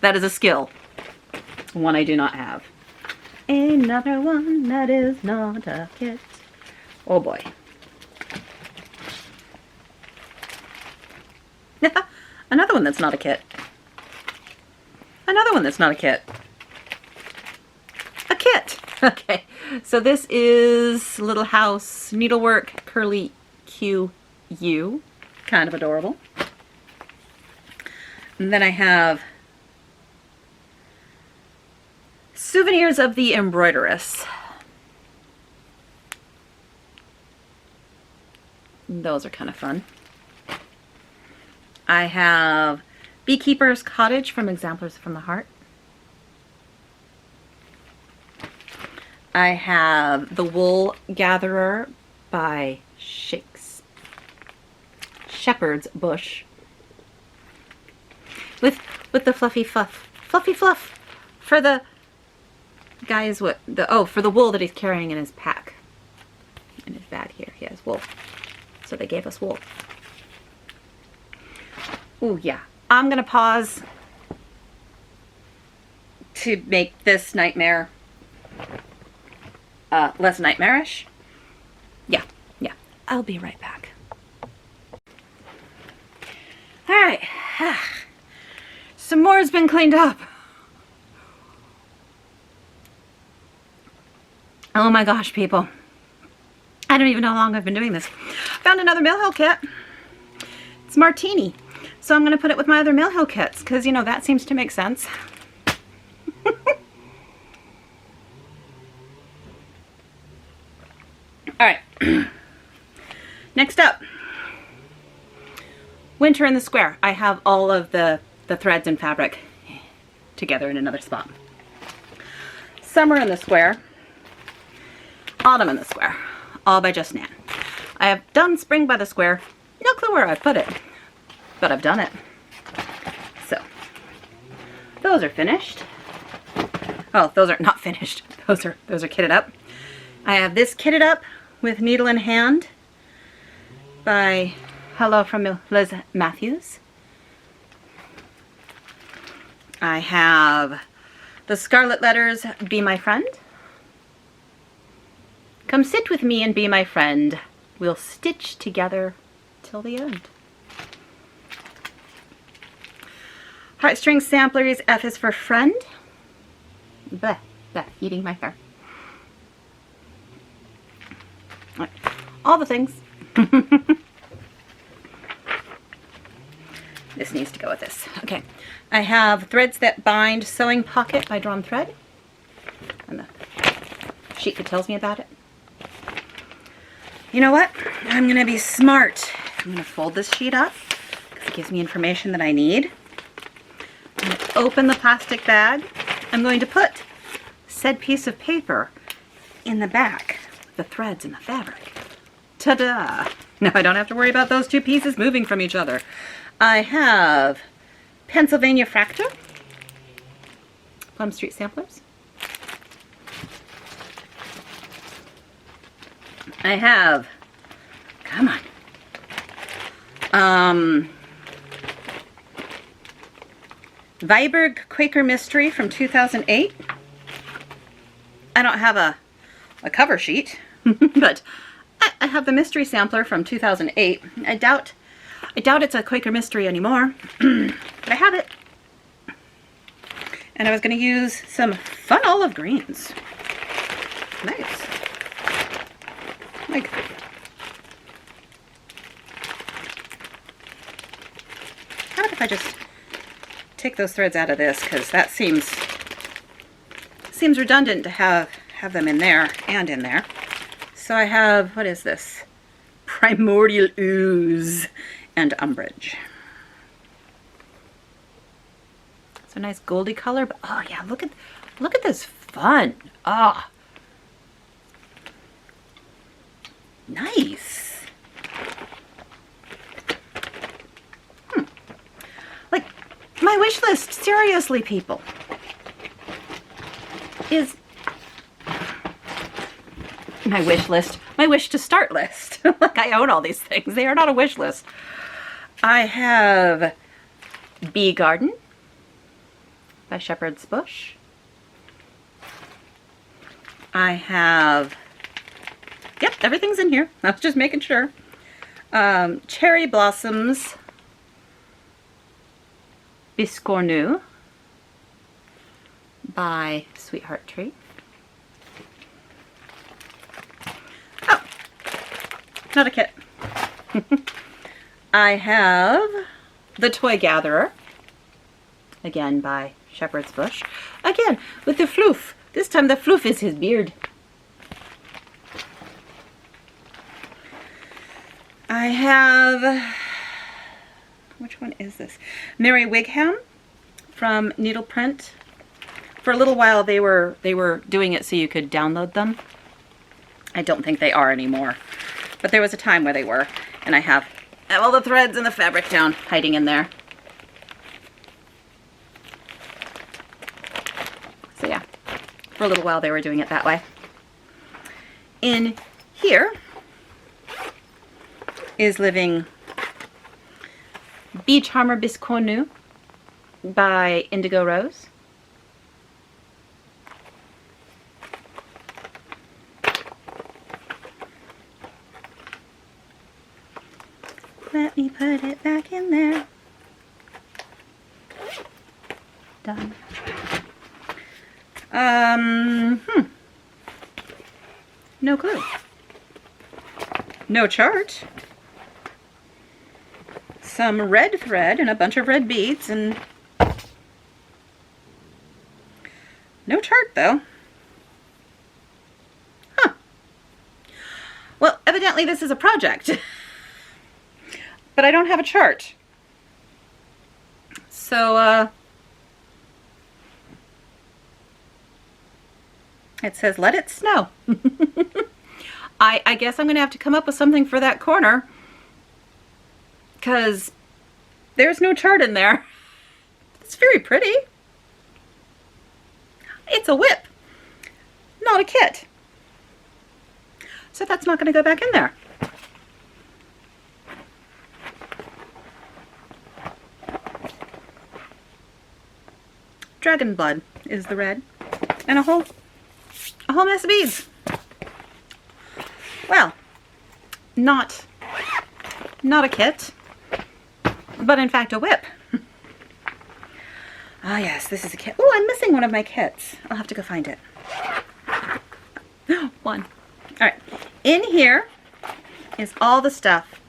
That is a skill. One I do not have. Another one that is not a kit. Oh boy. Another one that's not a kit. Another one that's not a kit. A kit. Okay, so this is Little House Needlework Curly QU. Kind of adorable. And then I have Souvenirs of the Embroideress. Those are kind of fun. I have Beekeeper's Cottage from Exemplars from the Heart. I have The Wool Gatherer by Shepherd's Bush. With the fluffy fluff for the guys, for the wool that he's carrying in his pack. In his bag here, he has wool. So they gave us wool. Ooh, yeah. I'm gonna pause to make this nightmare less nightmarish. Yeah. I'll be right back. All right. Some more has been cleaned up. Oh my gosh, people. I don't even know how long I've been doing this. Found another Mill Hill kit. It's Martini. So I'm going to put it with my other Mill Hill kits because, you know, that seems to make sense. All right. Next up. Winter in the Square. I have all of the threads and fabric together in another spot. Summer in the Square. Autumn in the Square. All by Just Nan. I have done Spring by the Square. No clue where I put it, but I've done it. So, those are finished. Oh, those are not finished. Those are kitted up. I have this kitted up with Needle in Hand by Hello from Liz Matthews. I have the Scarlet Letters, Be My Friend. Come sit with me and be my friend. We'll stitch together till the end. Heartstring Samplers, F is for Friend. Bleh, eating my hair. All the things. This needs to go with this. Okay. I have Threads That Bind, Sewing Pocket by Drawn Thread. And the sheet that tells me about it. You know what? I'm going to be smart. I'm going to fold this sheet up because it gives me information that I need. I'm going to open the plastic bag. I'm going to put said piece of paper in the back with the threads and the fabric. Ta-da! Now I don't have to worry about those two pieces moving from each other. I have Pennsylvania Fracture, Plum Street Samplers. I have, come on, Viberg Quaker Mystery from 2008. I don't have a cover sheet, but I have the mystery sampler from 2008. I doubt it's a Quaker Mystery anymore, but I have it. And I was going to use some fun olive greens. Nice. Like, how about if I just take those threads out of this, because that seems redundant to have them in there and in there. So I have, what is this? Primordial Ooze and Umbrage. It's a nice goldy color, but oh yeah, look at this fun. Ah, nice. Like, my wish list, seriously, people, is my wish list, my wish to start list. Like, I own all these things. They are not a wish list. I have Bee Garden by Shepherd's Bush. I have, yep, everything's in here. I was just making sure. Cherry Blossoms Biscornu by Sweetheart Tree. Oh, not a kit. I have The Toy Gatherer, again by Shepherd's Bush. Again, with the floof. This time the floof is his beard. I have, which one is this? Mary Wigham from Needleprint. For a little while they were doing it so you could download them. I don't think they are anymore. But there was a time where they were. And I have all the threads and the fabric down, hiding in there. So yeah, for a little while they were doing it that way. In here is living Bee Charmer Biscornu by Indigo Rose. Let me put it back in there. Done. No clue. No chart. Some red thread and a bunch of red beads, and no chart though. Huh. Well, evidently this is a project. But I don't have a chart. So, it says, let it snow. I guess I'm going to have to come up with something for that corner, because there's no chart in there. It's very pretty. It's a whip, not a kit. So that's not going to go back in there. Dragon Blood is the red, and a whole mess of beads. Well, not a kit, but in fact a whip. Ah yes, this is a kit. Oh, I'm missing one of my kits. I'll have to go find it. One. All right, in here is all the stuff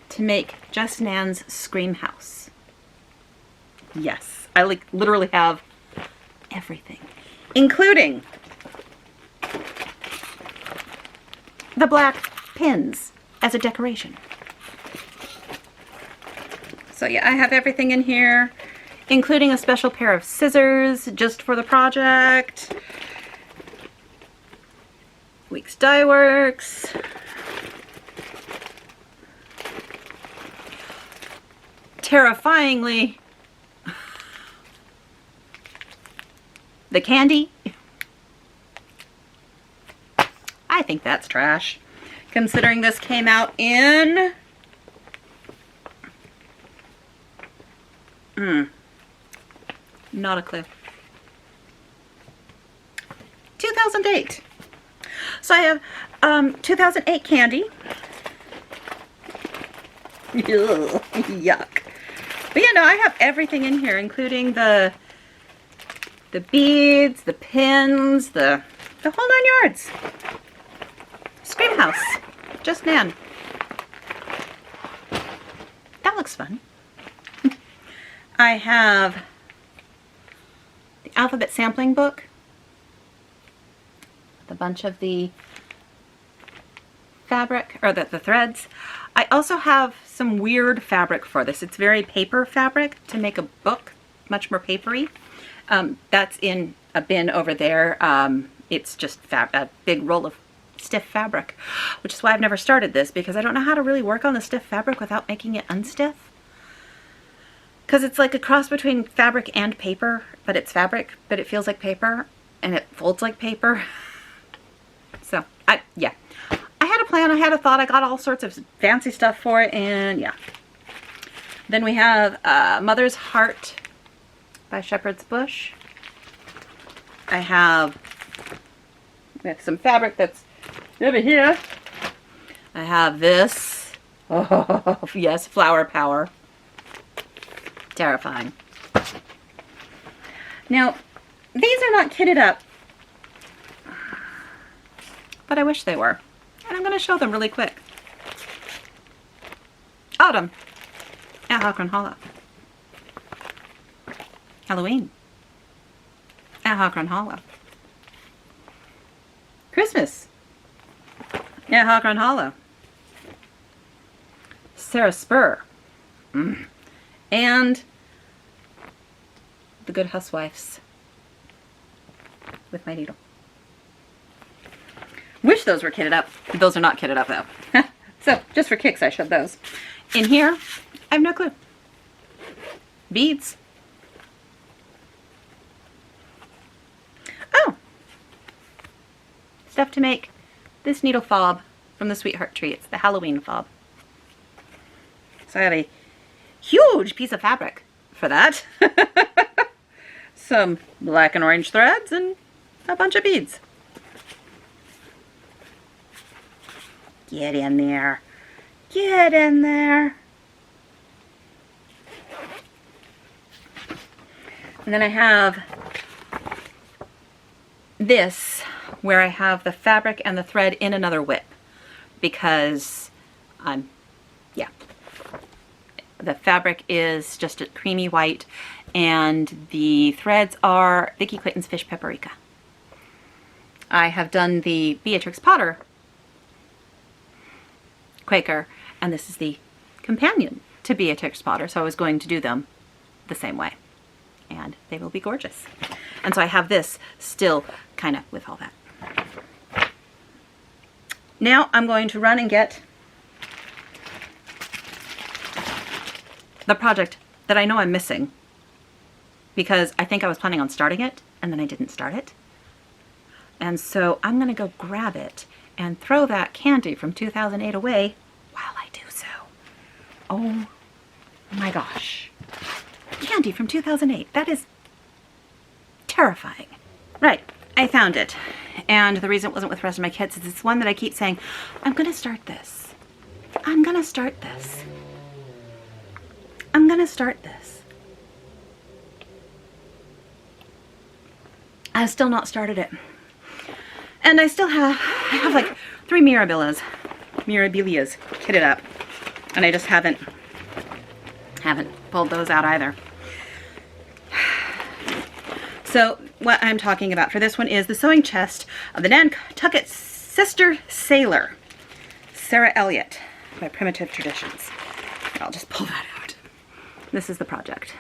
to make Just Nan's Scream House. Yes, I literally have everything, including the black pins as a decoration. So yeah, I have everything in here, including a special pair of scissors just for the project. Week's Dye Works. Terrifyingly, the candy. I think that's trash. considering this came out in not a clue. 2008. So I have 2008 candy. Yuck. But you know, I have everything in here, including the beads, the pins, the whole 9 yards. Scream House. Just Nan. That looks fun. I have the alphabet sampling book with a bunch of the fabric, or the threads. I also have some weird fabric for this. It's very paper fabric to make a book, much more papery. That's in a bin over there. It's just a big roll of stiff fabric, which is why I've never started this, because I don't know how to really work on the stiff fabric without making it unstiff. Because it's like a cross between fabric and paper, but it's fabric, but it feels like paper, and it folds like paper. So, yeah. I had a plan, I had a thought, I got all sorts of fancy stuff for it, and yeah. Then we have Mother's Heart by Shepherd's Bush. I have some fabric that's over here. I have this. Oh, yes, Flower Power. Terrifying. Now, these are not kitted up, but I wish they were. And I'm going to show them really quick. Autumn at Hawkron Hollow. Halloween at Hawkron Hollow. Christmas at Hawkron Hollow. Sarah Spur. And The Good Housewives with my needle. Wish those were kitted up. Those are not kitted up though. So just for kicks I showed those. In here, I have no clue. Beads. Oh! Stuff to make this needle fob from the Sweetheart Tree. It's the Halloween fob. So I have a huge piece of fabric for that. Some black and orange threads and a bunch of beads. Get in there. Get in there. And then I have this, where I have the fabric and the thread in another whip, because yeah, the fabric is just a creamy white and the threads are Vicki Clayton's Fish Paprika. I have done the Beatrix Potter Quaker, and this is the companion to Beatrix Potter, so I was going to do them the same way, and they will be gorgeous. And so I have this still kind of with all that. Now I'm going to run and get the project that I know I'm missing, because I think I was planning on starting it and then I didn't start it. And so I'm going to go grab it and throw that candy from 2008 away while I do so. Oh my gosh. Candy from 2008. That is terrifying. Right, I found it. And the reason it wasn't with the rest of my kits is it's one that I keep saying, I'm going to start this. I'm going to start this. I'm going to start this. I've still not started it. And I have like 3 Mirabilias kitted up, and I just haven't pulled those out either. So what I'm talking about for this one is the sewing chest of the Nantucket Sister Sailor, Sarah Elliott by Primitive Traditions. I'll just pull that out. This is the project.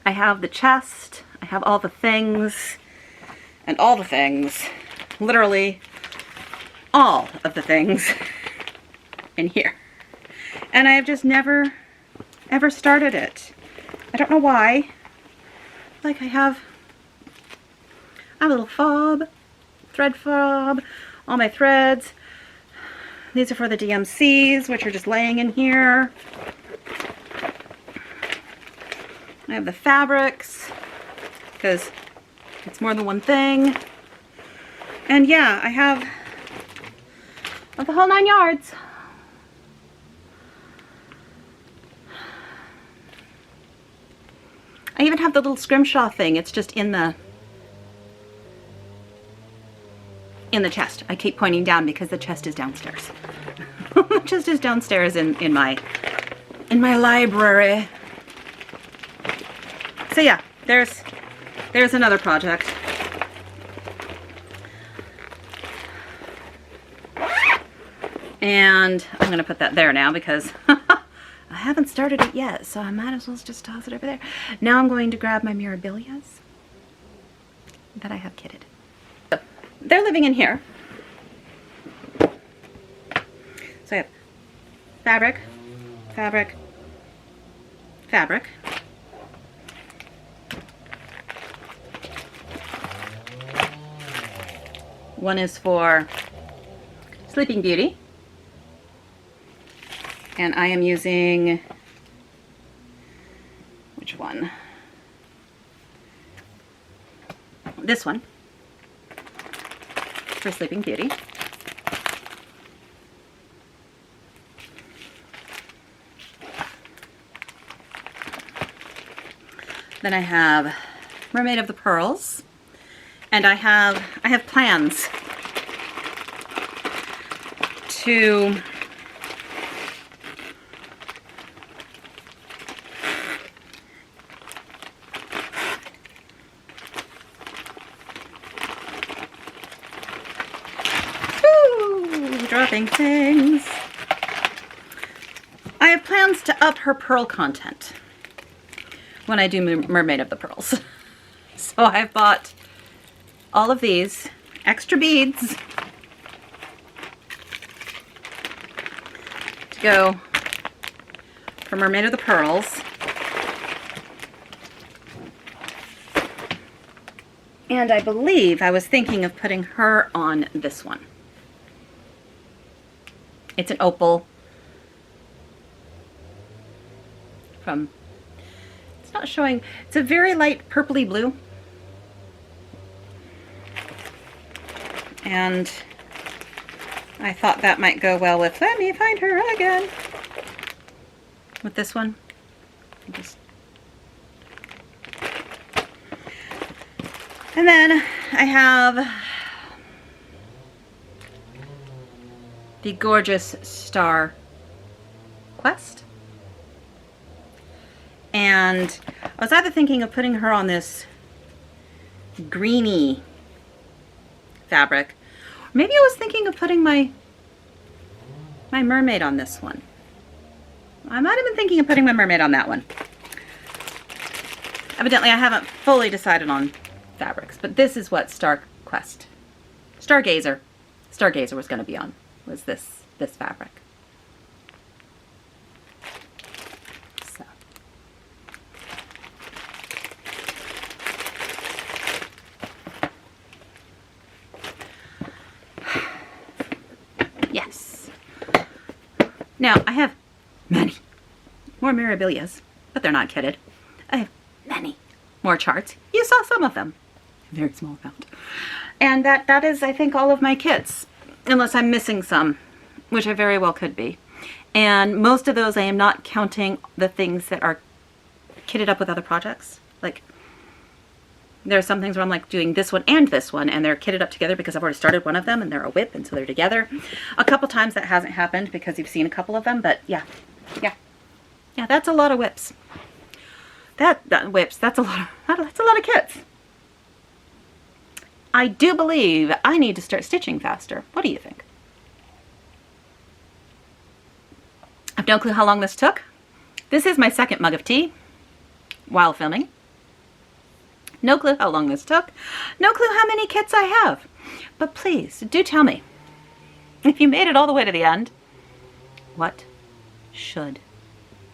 I have the chest, I have all the things, and all the things, literally all of the things in here. And I have just never, ever started it. I don't know why. Like I have a little fob, thread fob, all my threads. These are for the DMCs, which are just laying in here. I have the fabrics, because it's more than one thing. And yeah, I have the whole 9 yards. I even have the little scrimshaw thing. It's just in the chest. I keep pointing down because the chest is downstairs. The chest is downstairs in my library. So yeah, there's another project. And I'm gonna put that there now because I haven't started it yet, so I might as well just toss it over there. Now I'm going to grab my mirabilias that I have kitted. So they're living in here. So I have fabric, fabric, fabric. One is for Sleeping Beauty. And I am using, which one? This one for Sleeping Beauty. Then I have Mermaid of the Pearls, and I have plans to dropping things. I have plans to up her pearl content when I do Mermaid of the Pearls. So I've bought all of these extra beads to go for Mermaid of the Pearls. And I believe I was thinking of putting her on this one. It's an opal from, it's not showing, it's a very light purpley blue. And I thought that might go well with, let me find her again, with this one. And then I have the gorgeous Star Quest. And I was either thinking of putting her on this greeny fabric, or maybe I was thinking of putting my mermaid on this one. I might have been thinking of putting my mermaid on that one. Evidently I haven't fully decided on fabrics, but this is what Stargazer was going to be on, was this fabric. So yes. Now I have many more mirabilias, but they're not kitted. I have many more charts. You saw some of them. A very small amount. And that is, I think, all of my kits. Unless I'm missing some, which I very well could be. And most of those I am not counting the things that are kitted up with other projects. Like, there are some things where I'm like doing this one, and they're kitted up together because I've already started one of them and they're a whip and so they're together. A couple times that hasn't happened because you've seen a couple of them, but yeah, that's a lot of whips. That's a lot of kits. I do believe I need to start stitching faster. What do you think? I have no clue how long this took. This is my second mug of tea while filming. No clue how long this took. No clue how many kits I have. But please, do tell me, if you made it all the way to the end, what should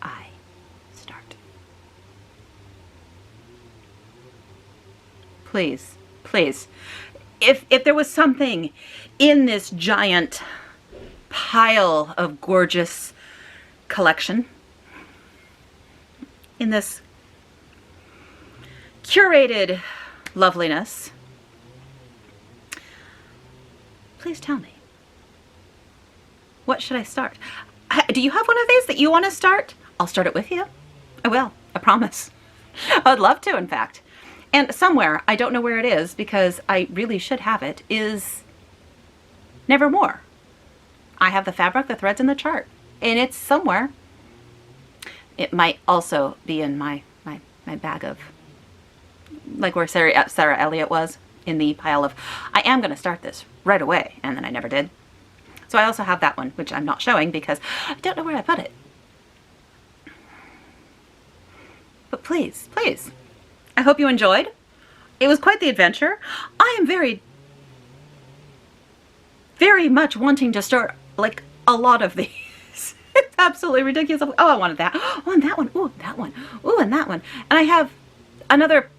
I start? Please. Please. if there was something in this giant pile of gorgeous collection, in this curated loveliness, please tell me. What should I start? Do you have one of these that you want to start? I'll start it with you. I will. I promise. I would love to, in fact. And somewhere, I don't know where it is because I really should have it, is Nevermore. I have the fabric, the threads, and the chart. And it's somewhere. It might also be in my bag of, like where Sarah Elliott was, in the pile of, I am going to start this right away, and then I never did. So I also have that one, which I'm not showing because I don't know where I put it. But please, please, I hope you enjoyed. It was quite the adventure. I am very, very much wanting to start like a lot of these. It's absolutely ridiculous. Oh, I wanted that. Oh, and that one. Ooh, that one. Ooh, and that one. And I have another,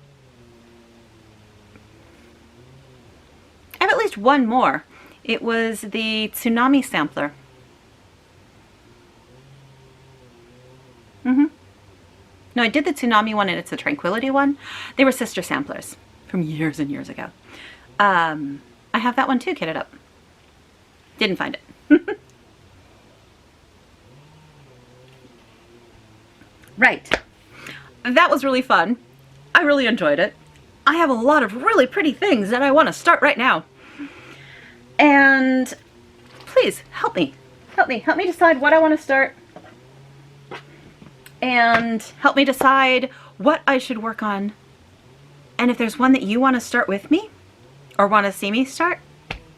I have at least one more. It was the Tsunami sampler. No, I did the Tsunami one and it's the Tranquility one. They were sister samplers from years and years ago. I have that one too kitted up. Didn't find it. Right. That was really fun. I really enjoyed it. I have a lot of really pretty things that I want to start right now. And please help me decide what I want to start, and help me decide what I should work on. And if there's one that you want to start with me or want to see me start,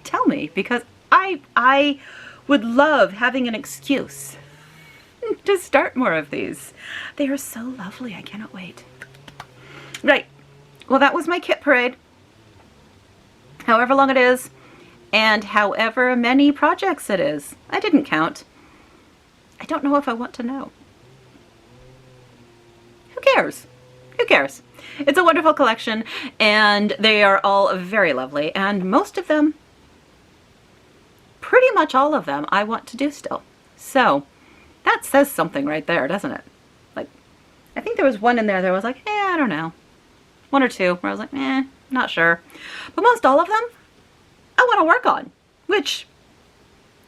tell me, because I would love having an excuse to start more of these. They are so lovely. I cannot wait. Right. Well, that was my kit parade. However long it is. And however many projects it is. I didn't count. I don't know if I want to know. Who cares? Who cares? It's a wonderful collection, and they are all very lovely, and most of them, pretty much all of them, I want to do still. So that says something right there, doesn't it? Like, I think there was one in there that was like, I don't know. One or two where I was like, not sure. But most all of them, I want to work on, which,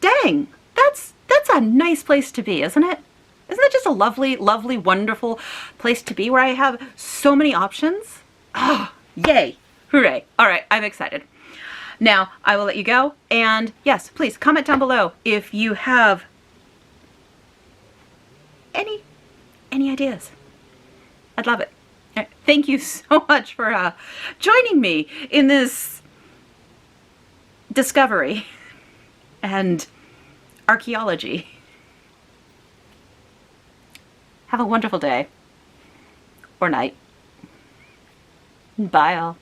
dang, that's a nice place to be, isn't it? Isn't it just a lovely, lovely, wonderful place to be where I have so many options? Oh, yay, hooray. All right, I'm excited. Now, I will let you go, and yes, please comment down below if you have any ideas. I'd love it. Thank you so much for joining me in this discovery and archaeology. Have a wonderful day or night. Bye all.